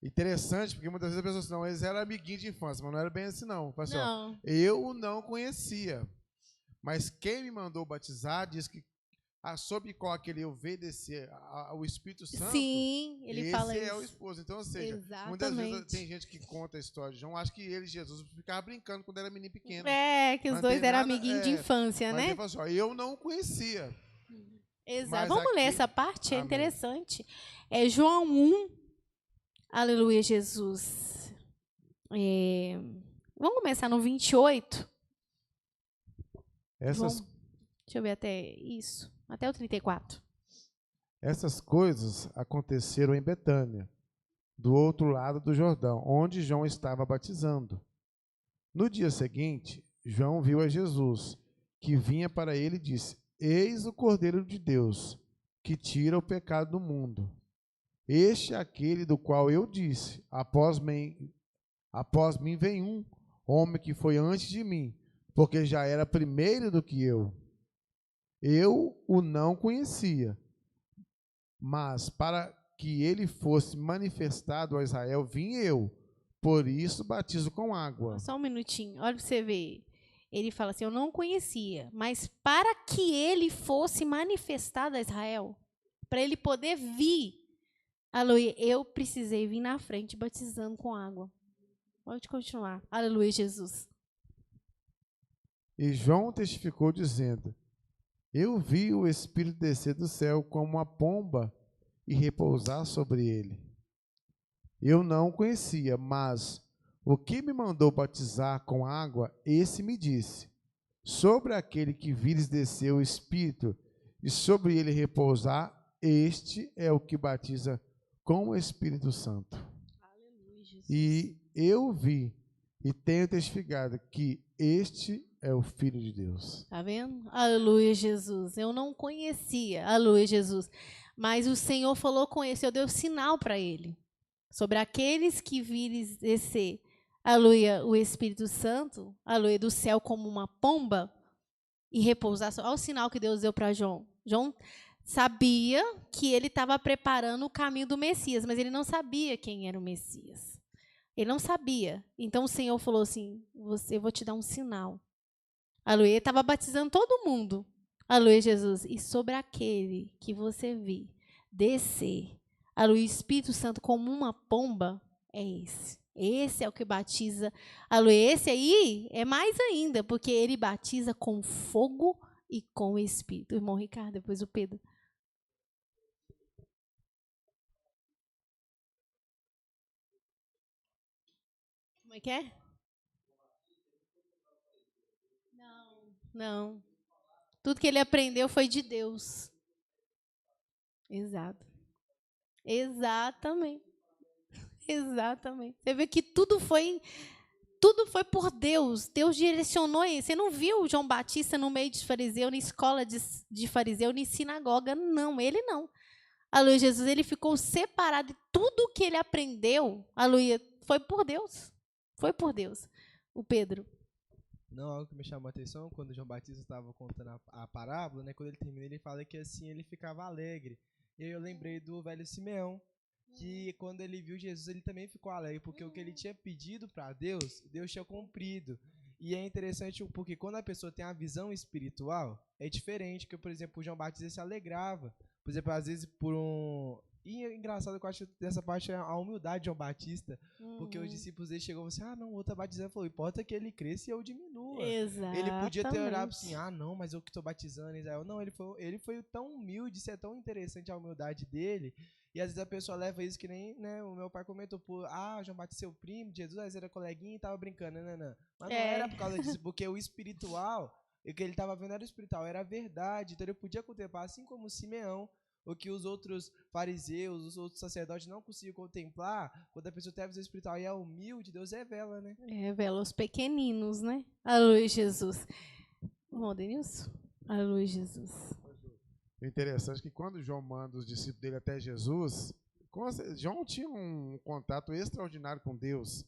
interessante, porque muitas vezes a pessoa assim, não, eles eram amiguinhos de infância, mas não era bem assim, não. Fala assim, Não. ó, eu o não conhecia, mas quem me mandou batizar diz que sob qual aquele eu veio descer o Espírito Santo. Sim, ele fala isso. Esse é o esposo. Então, ou seja, exatamente. Muitas vezes tem gente que conta a história de João, acha que ele e Jesus ficavam brincando quando era menino pequeno. Que os dois eram amiguinhos de infância, mas né? Ele fala assim, ó, eu não o conhecia. Exato. Vamos ler essa parte, é interessante. É João 1. Aleluia, Jesus. Vamos começar no 28. Deixa eu ver até isso. Até o 34. Essas coisas aconteceram em Betânia, do outro lado do Jordão, onde João estava batizando. No dia seguinte, João viu a Jesus, que vinha para ele e disse, eis o Cordeiro de Deus, que tira o pecado do mundo. Este é aquele do qual eu disse, após mim vem um homem que foi antes de mim, porque já era primeiro do que eu. Eu o não conhecia, mas para que ele fosse manifestado a Israel, vim eu, por isso batizo com água. Só um minutinho, olha para você ver. Ele fala assim, eu não conhecia, mas para que ele fosse manifestado a Israel, para ele poder vir, aleluia, eu precisei vir na frente batizando com água. Pode continuar. Aleluia, Jesus. E João testificou dizendo, eu vi o Espírito descer do céu como uma pomba e repousar sobre ele. Eu não o conhecia, mas o que me mandou batizar com água, esse me disse, sobre aquele que vires descer o Espírito e sobre ele repousar, este é o que batiza com o Espírito Santo. Aleluia, Jesus. E eu vi e tenho testificado que este é o Filho de Deus. Tá vendo? Aleluia, Jesus. Eu não conhecia, aleluia, Jesus. Mas o Senhor falou com ele, o Senhor deu sinal para ele. Sobre aqueles que vires descer, aleluia, o Espírito Santo, aleluia, do céu como uma pomba e repousar. Olha o sinal que Deus deu para João. João sabia que ele estava preparando o caminho do Messias, mas ele não sabia quem era o Messias. Ele não sabia. Então o Senhor falou assim, eu vou te dar um sinal. Aleluia, ele estava batizando todo mundo. Aleluia, Jesus. E sobre aquele que você vir descer, aleluia, o Espírito Santo como uma pomba, é esse. Esse é o que batiza. Aleluia, esse aí é mais ainda, porque ele batiza com fogo e com o Espírito. O irmão Ricardo, depois o Pedro. Como é que é? Não. Tudo que ele aprendeu foi de Deus. Exato. Exatamente. Exatamente. Você vê que tudo foi por Deus. Deus direcionou ele. Você não viu João Batista no meio de fariseu, na escola de fariseu, nem sinagoga. Não, ele não. Aleluia, Jesus, ele ficou separado de tudo que ele aprendeu. Aleluia, foi por Deus. Foi por Deus. O Pedro. Não, algo que me chamou a atenção, quando João Batista estava contando a parábola, né, quando ele termina, ele fala que assim ele ficava alegre. E aí eu lembrei do velho Simeão, que quando ele viu Jesus, ele também ficou alegre, porque o que ele tinha pedido para Deus, Deus tinha cumprido. E é interessante porque quando a pessoa tem a visão espiritual, é diferente, que, por exemplo, o João Batista se alegrava. Por exemplo, às vezes por um... E é engraçado que eu acho dessa parte a humildade de João Batista, porque os discípulos dele chegou e falaram assim, não, o outro batizando, falou, importa que ele cresça e eu diminua. Exatamente. Ele podia ter olhado assim, não, mas eu que estou batizando Israel. Não, ele foi tão humilde, isso é tão interessante a humildade dele, e às vezes a pessoa leva isso que nem, né, o meu pai comentou, João Batista seu primo, Jesus, às vezes era coleguinha e tava brincando, né. Mas não era por causa disso, porque o espiritual, o que ele estava vendo era o espiritual, era a verdade, então ele podia contemplar, assim como Simeão, o que os outros fariseus, os outros sacerdotes não conseguiam contemplar, quando a pessoa tem a visão espiritual e é humilde, Deus revela, né? Revela os pequeninos, né? Aleluia, Jesus. Bom, Denilson? Aleluia, Jesus. O interessante é que quando João manda os discípulos dele até Jesus, João tinha um contato extraordinário com Deus,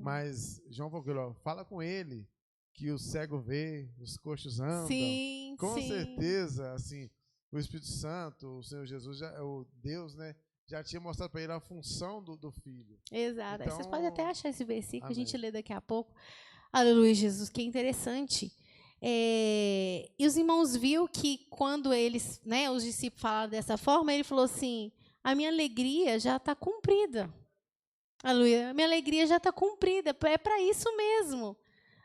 mas João falou, fala com ele, que o cego vê, os coxos andam. Sim, com sim. certeza, assim, o Espírito Santo, o Senhor Jesus, o Deus, né, já tinha mostrado para ele a função do Filho. Exato. Então, vocês podem até achar esse versículo, amém. a gente lê daqui a pouco. Aleluia, Jesus, que interessante. E os irmãos viram que quando eles, né, os discípulos falaram dessa forma, ele falou assim, a minha alegria já está cumprida. Aleluia, a minha alegria já está cumprida, é para isso mesmo.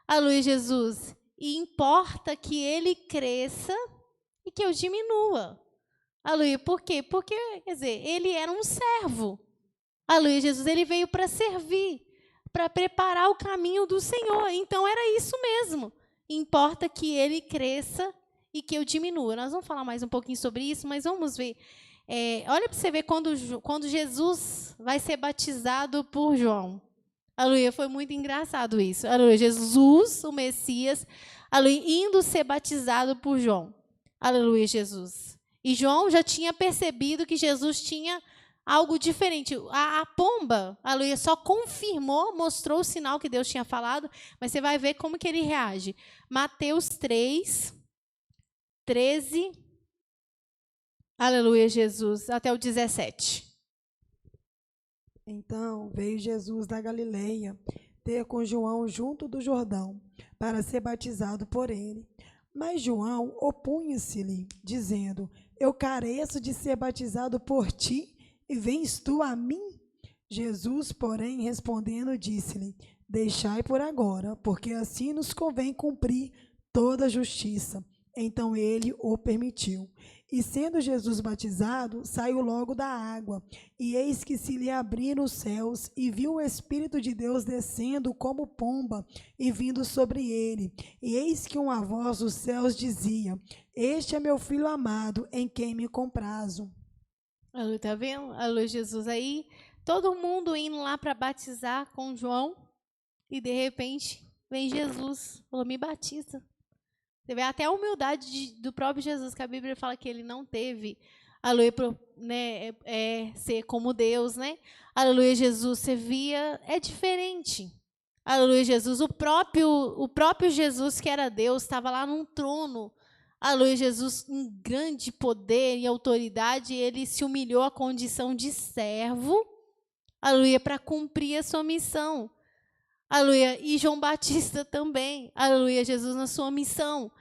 Aleluia, Jesus. E importa que ele cresça e que eu diminua. Aleluia. Por quê? Porque, quer dizer, ele era um servo. Aleluia, Jesus. Ele veio para servir, para preparar o caminho do Senhor. Então, era isso mesmo. Importa que ele cresça e que eu diminua. Nós vamos falar mais um pouquinho sobre isso, mas vamos ver. Olha para você ver quando Jesus vai ser batizado por João. Aleluia, foi muito engraçado isso. Aleluia, Jesus, o Messias, aleluia, indo ser batizado por João. Aleluia, Jesus. E João já tinha percebido que Jesus tinha algo diferente. A pomba, aleluia, só confirmou, mostrou o sinal que Deus tinha falado, mas você vai ver como que ele reage. Mateus 3, 13, aleluia, Jesus, até o 17. Então veio Jesus da Galileia ter com João junto do Jordão, para ser batizado por ele. Mas João opunha-se-lhe, dizendo: Eu careço de ser batizado por ti, e vens tu a mim? Jesus, porém, respondendo, disse-lhe: Deixai por agora, porque assim nos convém cumprir toda a justiça. Então ele o permitiu. E sendo Jesus batizado, saiu logo da água. E eis que se lhe abriram os céus, e viu o Espírito de Deus descendo como pomba e vindo sobre ele. E eis que uma voz dos céus dizia: Este é meu filho amado, em quem me comprazo. Aleluia, tá vendo? Aleluia, Jesus. Aí, todo mundo indo lá para batizar com João, e de repente, vem Jesus, falou: me batiza. Você vê até a humildade do próprio Jesus, que a Bíblia fala que ele não teve, aleluia, né, ser como Deus, né? Aleluia, Jesus, você via, é diferente. Aleluia, Jesus, o próprio Jesus, que era Deus, estava lá num trono. Aleluia, Jesus, em grande poder e autoridade, ele se humilhou à condição de servo, aleluia, para cumprir a sua missão. Aleluia, e João Batista também, aleluia, Jesus, na sua missão.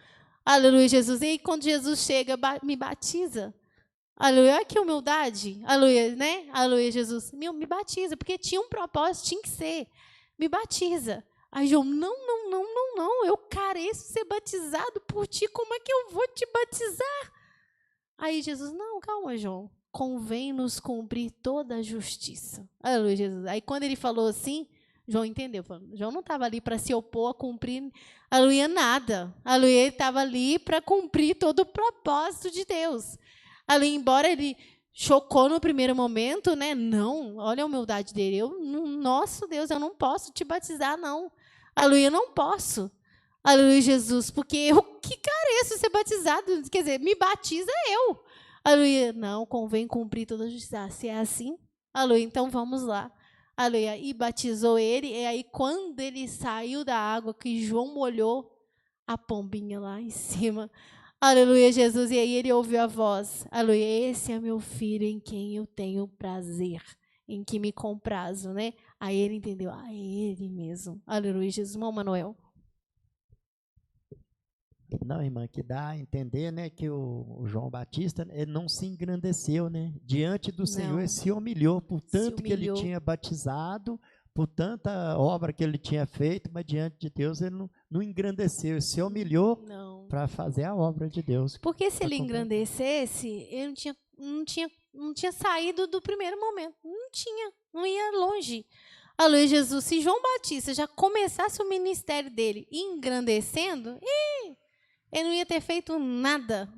Aleluia, Jesus. E aí, quando Jesus chega, me batiza. Aleluia, olha que humildade. Aleluia, né? Aleluia, Jesus. Me batiza, porque tinha um propósito, tinha que ser. Me batiza. Aí João: não, eu careço ser batizado por ti, como é que eu vou te batizar? Aí Jesus: não, calma, João, convém nos cumprir toda a justiça. Aleluia, Jesus. Aí quando ele falou assim, João entendeu. João não estava ali para se opor a cumprir, aleluia, nada. Aleluia, ele estava ali para cumprir todo o propósito de Deus. Aleluia, embora ele chocou no primeiro momento, né? Não, olha a humildade dele. Nosso Deus, eu não posso te batizar, não. Aleluia, eu não posso. Aleluia, Jesus, porque eu que careço ser batizado. Quer dizer, me batiza eu. Aleluia, não, convém cumprir toda a justiça. Se é assim, aleluia, então vamos lá. Aleluia, e batizou ele. E aí, quando ele saiu da água, que João molhou, a pombinha lá em cima. Aleluia, Jesus. E aí ele ouviu a voz: aleluia, esse é meu filho em quem eu tenho prazer, em que me comprazo, né? Aí ele entendeu: é ele mesmo. Aleluia, Jesus. Irmão Manuel. Não, irmã, que dá a entender, né, que o João Batista, ele não se engrandeceu, né? Diante do Senhor, ele se humilhou por tanto que ele tinha batizado, por tanta obra que ele tinha feito, mas diante de Deus ele não engrandeceu, ele se humilhou para fazer a obra de Deus. Porque se ele engrandecesse, ele não tinha saído do primeiro momento. Não ia longe. Aleluia, Jesus. Se João Batista já começasse o ministério dele engrandecendo, ele não ia ter feito nada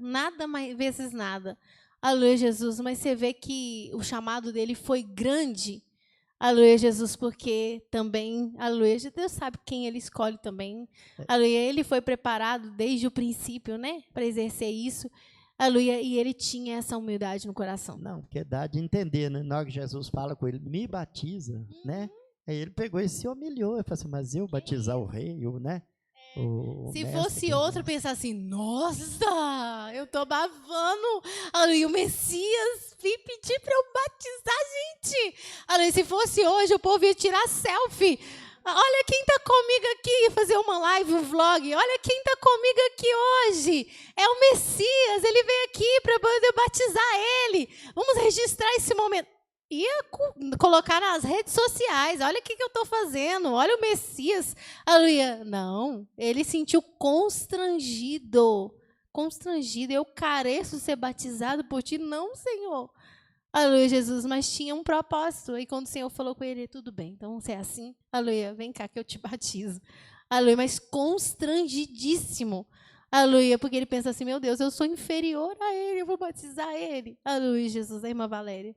mais vezes nada. Aleluia, Jesus. Mas você vê que o chamado dele foi grande. Aleluia, Jesus, porque também, aleluia, Deus sabe quem ele escolhe também. Aleluia, ele foi preparado desde o princípio, né, para exercer isso. Aleluia, e ele tinha essa humildade no coração. Não, porque dá de entender, né? Na hora que Jesus fala com ele: me batiza, né? Aí ele pegou e se humilhou. Ele falou assim: mas eu batizar o rei, né? Se fosse outro, pensar assim: nossa, eu tô bavando. Aleluia, o Messias vim pedir para eu batizar, gente. Aleluia, se fosse hoje, o povo ia tirar selfie. Olha quem está comigo aqui, fazer uma live, um vlog. Olha quem está comigo aqui hoje. É o Messias, ele veio aqui para eu batizar ele. Vamos registrar esse momento. Ia colocar nas redes sociais: olha o que eu estou fazendo, olha o Messias. Aleluia. Não, ele sentiu constrangido. Eu careço ser batizado por ti. Não, Senhor. Aleluia, Jesus, mas tinha um propósito. E quando o Senhor falou com ele: tudo bem, então se é assim, aleluia, vem cá que eu te batizo. Aleluia, mas constrangidíssimo. Aleluia, porque ele pensa assim: meu Deus, eu sou inferior a ele, eu vou batizar ele. Aleluia, Jesus. A irmã Valéria.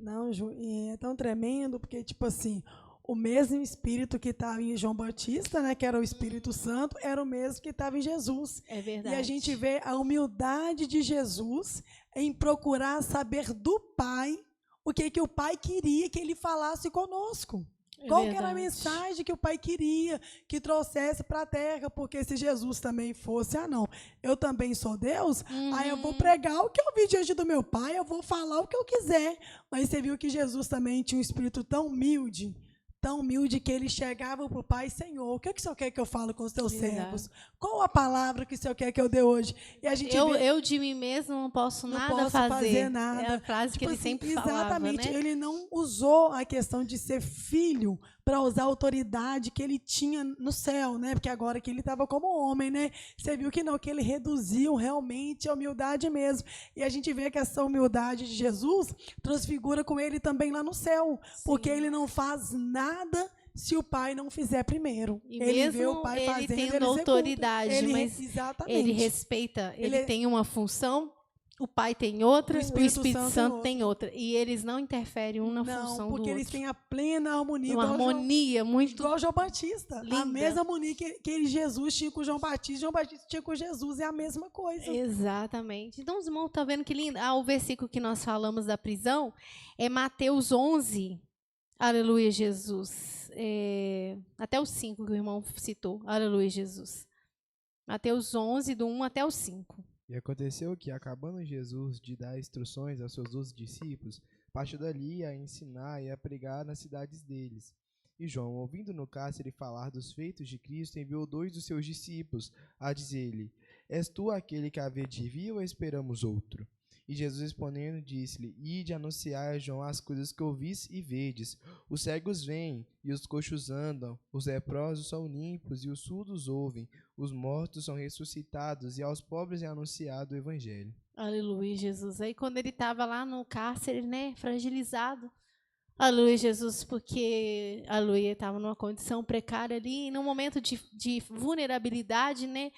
Não, Ju, é tão tremendo, porque, tipo assim, o mesmo Espírito que estava em João Batista, né, que era o Espírito Santo, era o mesmo que estava em Jesus. É verdade. E a gente vê a humildade de Jesus em procurar saber do Pai o que o Pai queria que ele falasse conosco. Qual que era a verdade. mensagem que o pai queria que trouxesse para a terra? Porque se Jesus também fosse, não, eu também sou Deus, aí eu vou pregar o que eu vi diante do meu pai, eu vou falar o que eu quiser. Mas você viu que Jesus também tinha um espírito tão humilde que ele chegava para o pai: Senhor, o que o Senhor quer que eu fale com os teus Verdade. servos? Qual a palavra que o Senhor quer que eu dê hoje? E a gente vê, Eu de mim mesmo não posso não nada posso fazer É nada. a frase que Tipo ele assim, sempre falava, exatamente, né? ele não usou a questão de ser filho para usar a autoridade que ele tinha no céu, né? Porque agora que ele estava como homem, né? Você viu que não, que ele reduziu realmente a humildade mesmo. E a gente vê que essa humildade de Jesus transfigura com ele também lá no céu, porque ele não faz nada se o pai não fizer primeiro. E ele mesmo vê o pai ele fazendo, tendo ele executa. autoridade, Ele, mas exatamente. ele respeita, ele Ele- tem uma função, o pai tem outra, o Espírito Santo Santo tem outra. E eles não interferem um na Não, função do porque eles outro. têm a plena harmonia. Uma igual harmonia muito João Batista. A linda. mesma harmonia que Jesus tinha com João Batista, João Batista tinha com Jesus, é a mesma coisa. Exatamente. Então, os irmãos, estão vendo que lindo? O versículo que nós falamos da prisão é Mateus 11. Aleluia, Jesus. Até o 5 que o irmão citou. Aleluia, Jesus. Mateus 11, do 1 até o 5. E aconteceu que, acabando Jesus de dar instruções aos seus 12 discípulos, partiu dali a ensinar e a pregar nas cidades deles. E João, ouvindo no cárcere falar dos feitos de Cristo, enviou 2 dos seus discípulos a dizer-lhe: És tu aquele que havia de vir ou esperamos outro? E Jesus respondendo disse-lhe: Ide anunciar a João as coisas que ouvis e vedes. Os cegos vêm, e os coxos andam, os leprosos são limpos, e os surdos ouvem, os mortos são ressuscitados, e aos pobres é anunciado o evangelho. Aleluia, Jesus. Aí quando ele estava lá no cárcere, né, fragilizado. Aleluia, Jesus, porque aleluia, estava numa condição precária ali, num momento de vulnerabilidade, né?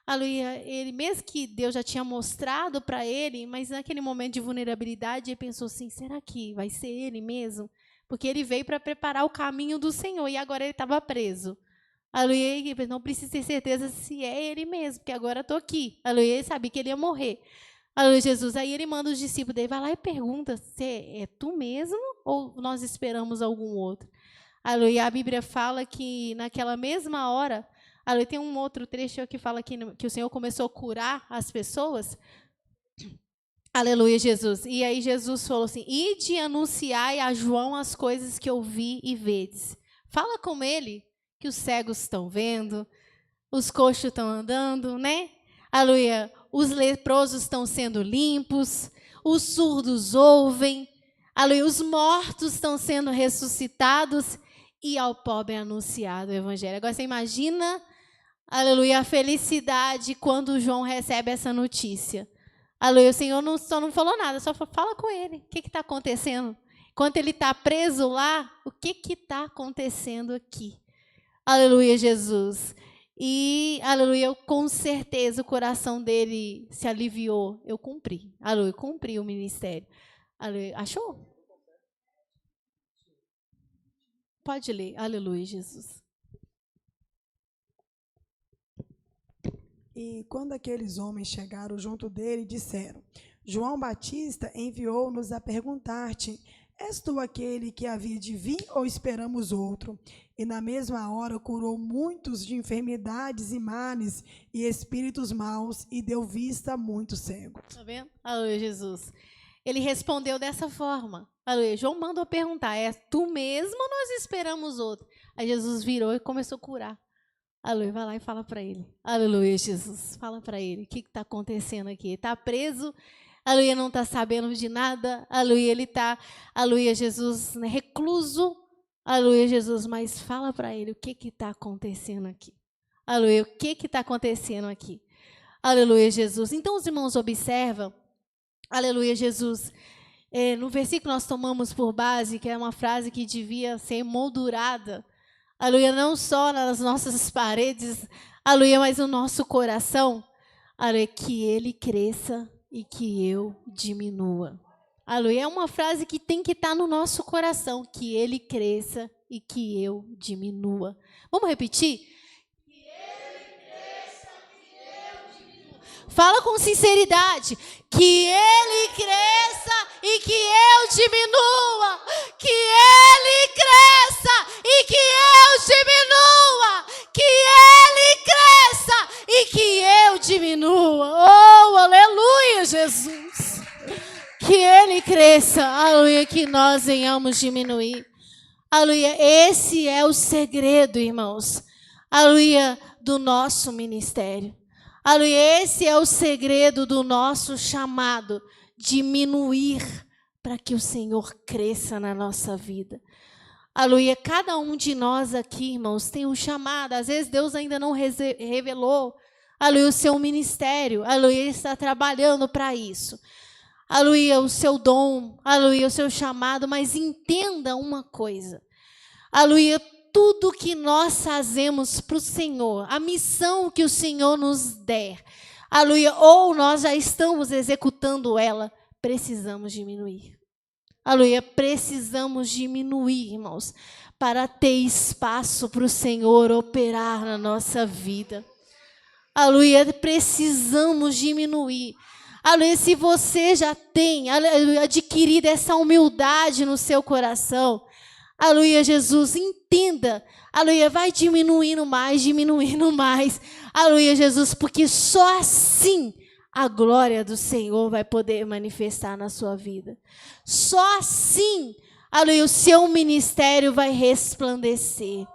Aleluia, ele, mesmo que Deus já tinha mostrado para ele, mas naquele momento de vulnerabilidade, ele pensou assim: será que vai ser ele mesmo? Porque ele veio para preparar o caminho do Senhor e agora ele estava preso. Aleluia, ele não precisa ter certeza se é ele mesmo, porque agora estou aqui. Aleluia, ele sabia que ele ia morrer. Aleluia, Jesus. Aí ele manda os discípulos dele, vai lá e pergunta: se é tu mesmo ou nós esperamos algum outro? Aleluia, a Bíblia fala que naquela mesma hora, aleluia, tem um outro trecho que fala que o Senhor começou a curar as pessoas. Aleluia, Jesus. E aí Jesus falou assim: ide anunciai a João as coisas que ouvi e vedes. Fala com ele que os cegos estão vendo, os coxos estão andando, né? Aleluia. Os leprosos estão sendo limpos, os surdos ouvem, aleluia, os mortos estão sendo ressuscitados e ao pobre é anunciado o evangelho. Agora você imagina, aleluia, a felicidade quando João recebe essa notícia. Aleluia, o Senhor só não falou nada, só fala com ele. O que está acontecendo? Enquanto ele está preso lá, o que está acontecendo aqui? Aleluia, Jesus. E, aleluia, com certeza o coração dele se aliviou. Eu cumpri. Aleluia, cumpri o ministério. Aleluia. Achou? Pode ler. Aleluia, Jesus. E quando aqueles homens chegaram junto dele, disseram: João Batista enviou-nos a perguntar-te: és tu aquele que havia de vir ou esperamos outro? E na mesma hora curou muitos de enfermidades e males e espíritos maus e deu vista a muitos cegos. Está vendo? Aleluia, Jesus. Ele respondeu dessa forma. Aleluia. João mandou perguntar: é tu mesmo ou nós esperamos outro? Aí Jesus virou e começou a curar. Aleluia, vai lá e fala para ele. Aleluia, Jesus. Fala para ele. O que está acontecendo aqui? Ele está preso. Aleluia, não está sabendo de nada. Aleluia, ele está, aleluia, Jesus, né, recluso. Aleluia, Jesus, mas fala para ele o que está acontecendo aqui. Aleluia, o que está acontecendo aqui? Aleluia, Jesus. Então os irmãos observam, aleluia, Jesus, no versículo nós tomamos por base, que é uma frase que devia ser moldurada, aleluia, não só nas nossas paredes, aleluia, mas no nosso coração, aleluia, que ele cresça e que eu diminua. Aleluia, é uma frase que tem que estar no nosso coração, que ele cresça e que eu diminua. Vamos repetir? Que ele cresça e eu diminua. Fala com sinceridade. Que Ele cresça e que eu diminua. Que Ele cresça e que eu diminua. Que Ele cresça e que eu diminua. Oh, aleluia, Jesus. Que Ele cresça, aleluia, que nós venhamos diminuir. Aleluia, esse é o segredo, irmãos. Aleluia, do nosso ministério. Aleluia, esse é o segredo do nosso chamado, diminuir para que o Senhor cresça na nossa vida. Aleluia, cada um de nós aqui, irmãos, tem um chamado. Às vezes Deus ainda não revelou, aleluia, o seu ministério. Aleluia, Ele está trabalhando para isso. Aleluia, o seu dom, aleluia, o seu chamado, mas entenda uma coisa. Aleluia, tudo que nós fazemos para o Senhor, a missão que o Senhor nos der, aleluia, ou nós já estamos executando ela, precisamos diminuir. Aleluia, precisamos diminuir, irmãos, para ter espaço para o Senhor operar na nossa vida. Aleluia, precisamos diminuir. Aleluia, se você já tem adquirido essa humildade no seu coração, aleluia, Jesus, entenda, aleluia, vai diminuindo mais, aleluia, Jesus, porque só assim a glória do Senhor vai poder manifestar na sua vida. Só assim, aleluia, o seu ministério vai resplandecer.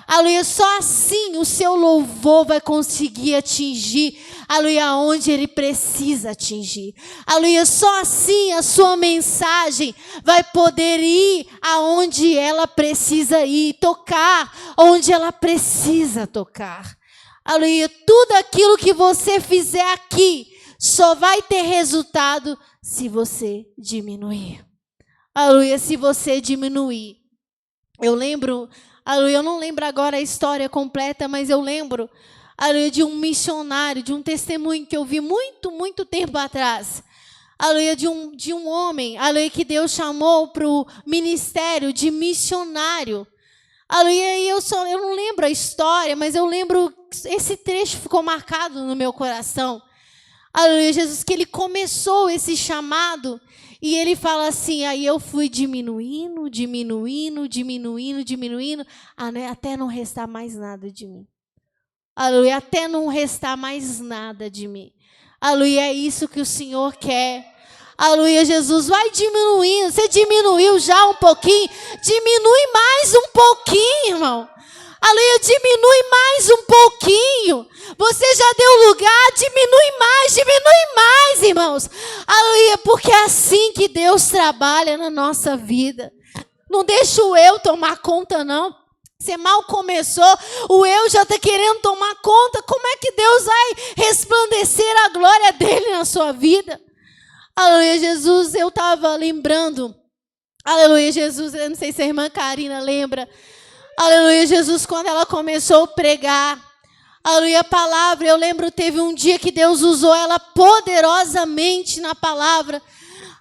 Aleluia, só assim o seu louvor vai conseguir atingir, aleluia, onde ele precisa atingir. Aleluia, só assim a sua mensagem vai poder ir aonde ela precisa ir, tocar onde ela precisa tocar. Aleluia, tudo aquilo que você fizer aqui só vai ter resultado se você diminuir. Aleluia, se você diminuir. Eu lembro, aleluia, eu não lembro agora a história completa, mas eu lembro, aleluia, de um missionário, de um testemunho que eu vi muito tempo atrás. Aleluia, de um homem, aleluia, que Deus chamou para o ministério de missionário. Aleluia, e eu não lembro a história, mas eu lembro, esse trecho ficou marcado no meu coração. Aleluia, Jesus, que ele começou esse chamado e ele fala assim, aí eu fui diminuindo, até não restar mais nada de mim. Aleluia, até não restar mais nada de mim. Aleluia, é isso que o Senhor quer. Aleluia, Jesus, vai diminuindo. Você diminuiu já um pouquinho, diminui mais um pouquinho, irmão. Aleluia, diminui mais um pouquinho. Você já deu lugar, diminui mais, irmãos. Aleluia, porque é assim que Deus trabalha na nossa vida. Não deixa o eu tomar conta, não. Você mal começou, o eu já está querendo tomar conta. Como é que Deus vai resplandecer a glória dele na sua vida? Aleluia, Jesus, eu estava lembrando. Aleluia, Jesus, eu não sei se a irmã Karina lembra. Aleluia, Jesus, quando ela começou a pregar, aleluia, a palavra, eu lembro, teve um dia que Deus usou ela poderosamente na palavra.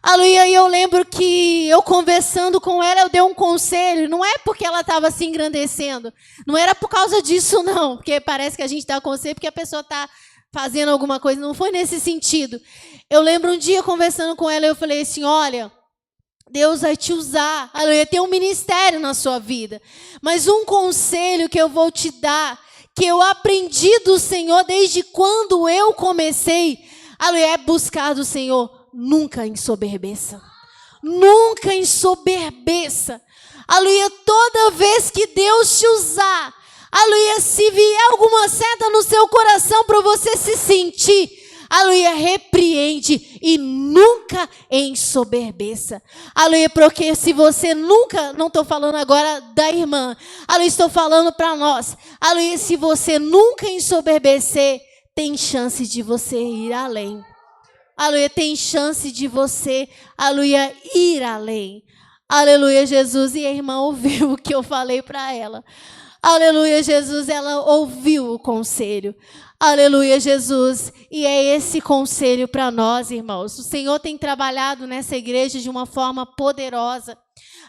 Aleluia, e eu lembro que eu conversando com ela, eu dei um conselho, não é porque ela estava se engrandecendo, não era por causa disso não, porque parece que a gente dá conselho porque a pessoa está fazendo alguma coisa, não foi nesse sentido. Eu lembro um dia conversando com ela, eu falei assim, olha, Deus vai te usar, aleluia, tem um ministério na sua vida. Mas um conselho que eu vou te dar, que eu aprendi do Senhor desde quando eu comecei, aleluia, é buscar do Senhor, nunca ensoberbeça. Nunca ensoberbeça. Aleluia, toda vez que Deus te usar, aleluia, se vier alguma seta no seu coração para você se sentir, aleluia, repreende e nunca ensoberbeça. Aleluia, porque se você nunca, não estou falando agora da irmã, aleluia, estou falando para nós. Aleluia, se você nunca ensoberbecer, tem chance de você ir além. Aleluia, tem chance de você, aleluia, ir além. Aleluia, Jesus, e a irmã ouviu o que eu falei para ela. Aleluia, Jesus, ela ouviu o conselho. Aleluia, Jesus. E é esse conselho para nós, irmãos. O Senhor tem trabalhado nessa igreja de uma forma poderosa.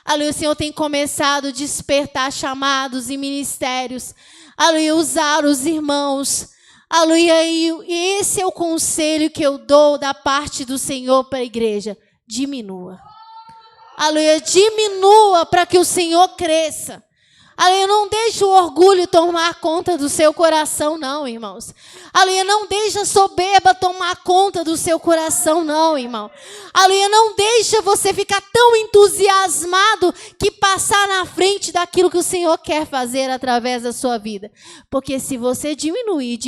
Aleluia, o Senhor tem começado a despertar chamados e ministérios. Aleluia, usar os irmãos. Aleluia, e esse é o conselho que eu dou da parte do Senhor para a igreja. Diminua. Aleluia, diminua para que o Senhor cresça. Aleluia, não deixe o orgulho tomar conta do seu coração, não, irmãos. Aleluia, não deixe a soberba tomar conta do seu coração, não, irmão. Aleluia, não deixe você ficar tão entusiasmado que passar na frente daquilo que o Senhor quer fazer através da sua vida. Porque se você diminuir,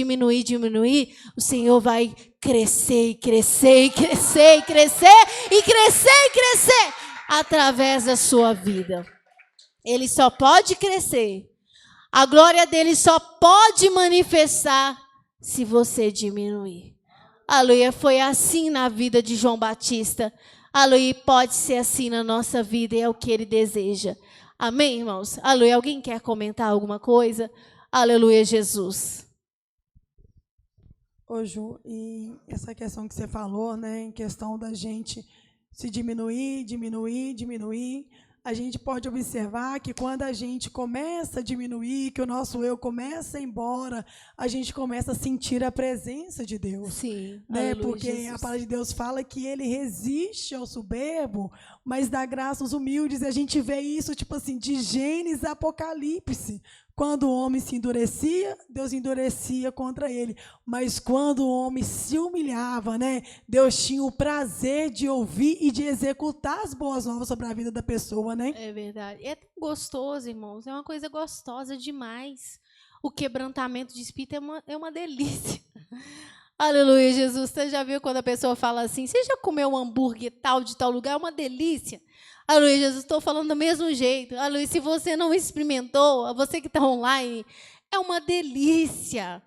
o Senhor vai crescer e crescer e crescer e crescer e crescer e crescer através da sua vida. Ele só pode crescer. A glória dele só pode manifestar se você diminuir. Aleluia, foi assim na vida de João Batista. Aleluia, pode ser assim na nossa vida e é o que ele deseja. Amém, irmãos? Aleluia, alguém quer comentar alguma coisa? Aleluia, Jesus. Ô Ju, e essa questão que você falou, né, em questão da gente se diminuir, a gente pode observar que quando a gente começa a diminuir, que o nosso eu começa a ir embora, a gente começa a sentir a presença de Deus. Sim, né? aleluia, Porque Jesus. a palavra de Deus fala que ele resiste ao soberbo, mas dá graça aos humildes. E a gente vê isso, tipo assim, de Gênesis a Apocalipse. Quando o homem se endurecia, Deus endurecia contra ele. Mas quando o homem se humilhava, né, Deus tinha o prazer de ouvir e de executar as boas novas sobre a vida da pessoa, né? É verdade. É tão gostoso, irmãos. É uma coisa gostosa demais. O quebrantamento de espírito é uma delícia. Aleluia, Jesus. Você já viu quando a pessoa fala assim, você já comeu um hambúrguer tal de tal lugar? É uma delícia. Aleluia, Jesus, estou falando do mesmo jeito. Aleluia, se você não experimentou, você que está online, é uma delícia.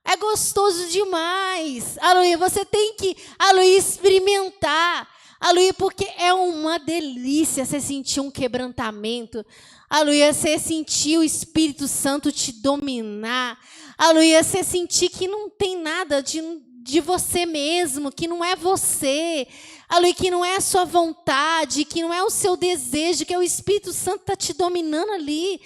É gostoso demais. Aleluia, você tem que, aleluia, experimentar. Aleluia, porque é uma delícia você sentir um quebrantamento. Aleluia, você sentir o Espírito Santo te dominar. Aleluia, você sentir que não tem nada de você mesmo, que não é você. Aleluia, que não é a sua vontade, que não é o seu desejo, que é o Espírito Santo que está te dominando ali.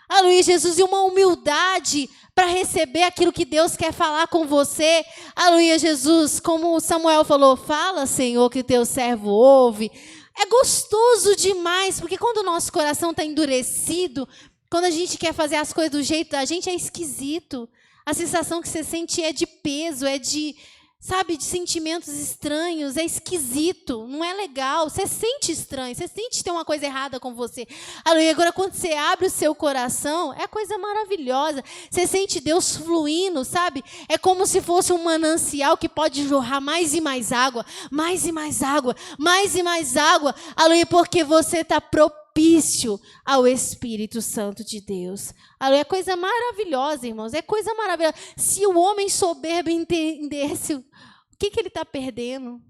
Aleluia, Jesus, e uma humildade para receber aquilo que Deus quer falar com você. Aleluia, Jesus, como o Samuel falou, fala, Senhor, que teu servo ouve. É gostoso demais, porque quando o nosso coração está endurecido, quando a gente quer fazer as coisas do jeito da gente, é esquisito. A sensação que você sente é de peso, é de, sabe, de sentimentos estranhos, é esquisito, não é legal, você sente estranho, você sente que tem uma coisa errada com você. Aleluia, agora quando você abre o seu coração, é coisa maravilhosa, você sente Deus fluindo, sabe? É como se fosse um manancial que pode jorrar mais e mais água, mais e mais água, mais e mais água. Aleluia, porque você está propício ao Espírito Santo de Deus. Aleluia, é coisa maravilhosa, irmãos, é coisa maravilhosa. Se o homem soberbo entendesse o que ele está perdendo,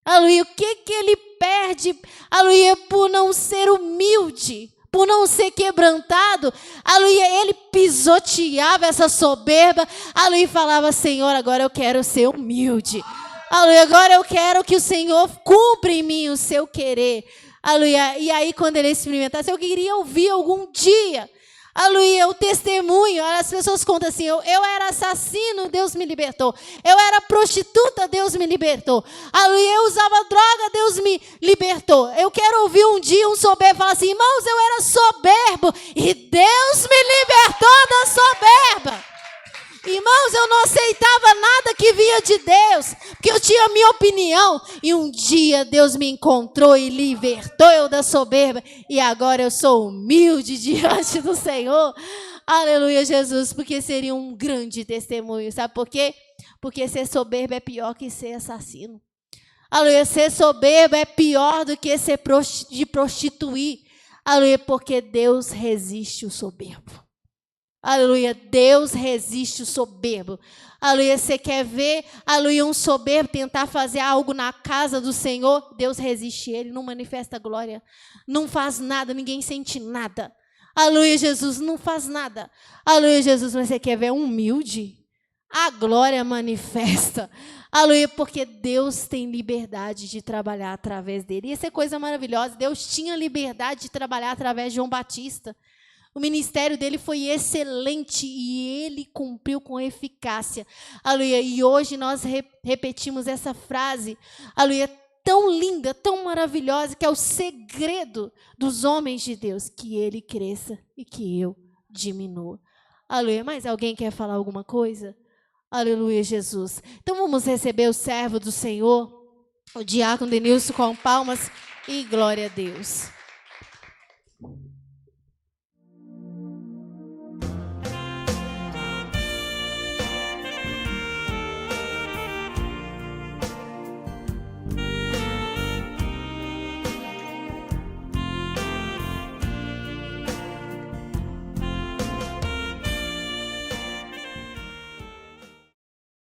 aleluia, o que ele perde, aleluia, por não ser humilde, por não ser quebrantado, aleluia, ele pisoteava essa soberba, aleluia, e falava, Senhor, agora eu quero ser humilde, aleluia, agora eu quero que o Senhor cumpra em mim o seu querer. Aleluia. E aí, quando ele experimentasse, eu queria ouvir algum dia, aleluia, o testemunho. As pessoas contam assim, eu era assassino, Deus me libertou. Eu era prostituta, Deus me libertou. Aleluia, eu usava droga, Deus me libertou. Eu quero ouvir um dia um soberbo falar assim, irmãos, eu era soberbo e Deus me libertou da soberba. Irmãos, eu não aceitava nada que vinha de Deus, porque eu tinha a minha opinião. E um dia Deus me encontrou e libertou eu da soberba. E agora eu sou humilde diante do Senhor. Aleluia, Jesus, porque seria um grande testemunho. Sabe por quê? Porque ser soberbo é pior que ser assassino. Aleluia, ser soberbo é pior do que ser de prostituir. Aleluia, porque Deus resiste o soberbo. Aleluia, Deus resiste o soberbo. Aleluia, você quer ver, aleluia, um soberbo tentar fazer algo na casa do Senhor? Deus resiste ele, não manifesta glória, não faz nada, ninguém sente nada. Aleluia, Jesus, não faz nada. Aleluia, Jesus, mas você quer ver um humilde? A glória manifesta. Aleluia, porque Deus tem liberdade de trabalhar através dele. Isso é coisa maravilhosa. Deus tinha liberdade de trabalhar através de João Batista. O ministério dele foi excelente e ele cumpriu com eficácia. Aleluia. E hoje nós repetimos essa frase, aleluia, tão linda, tão maravilhosa, que é o segredo dos homens de Deus, que ele cresça e que eu diminua. Aleluia. Mas alguém quer falar alguma coisa? Aleluia, Jesus. Então vamos receber o servo do Senhor, o diácono Denilson, com palmas e glória a Deus.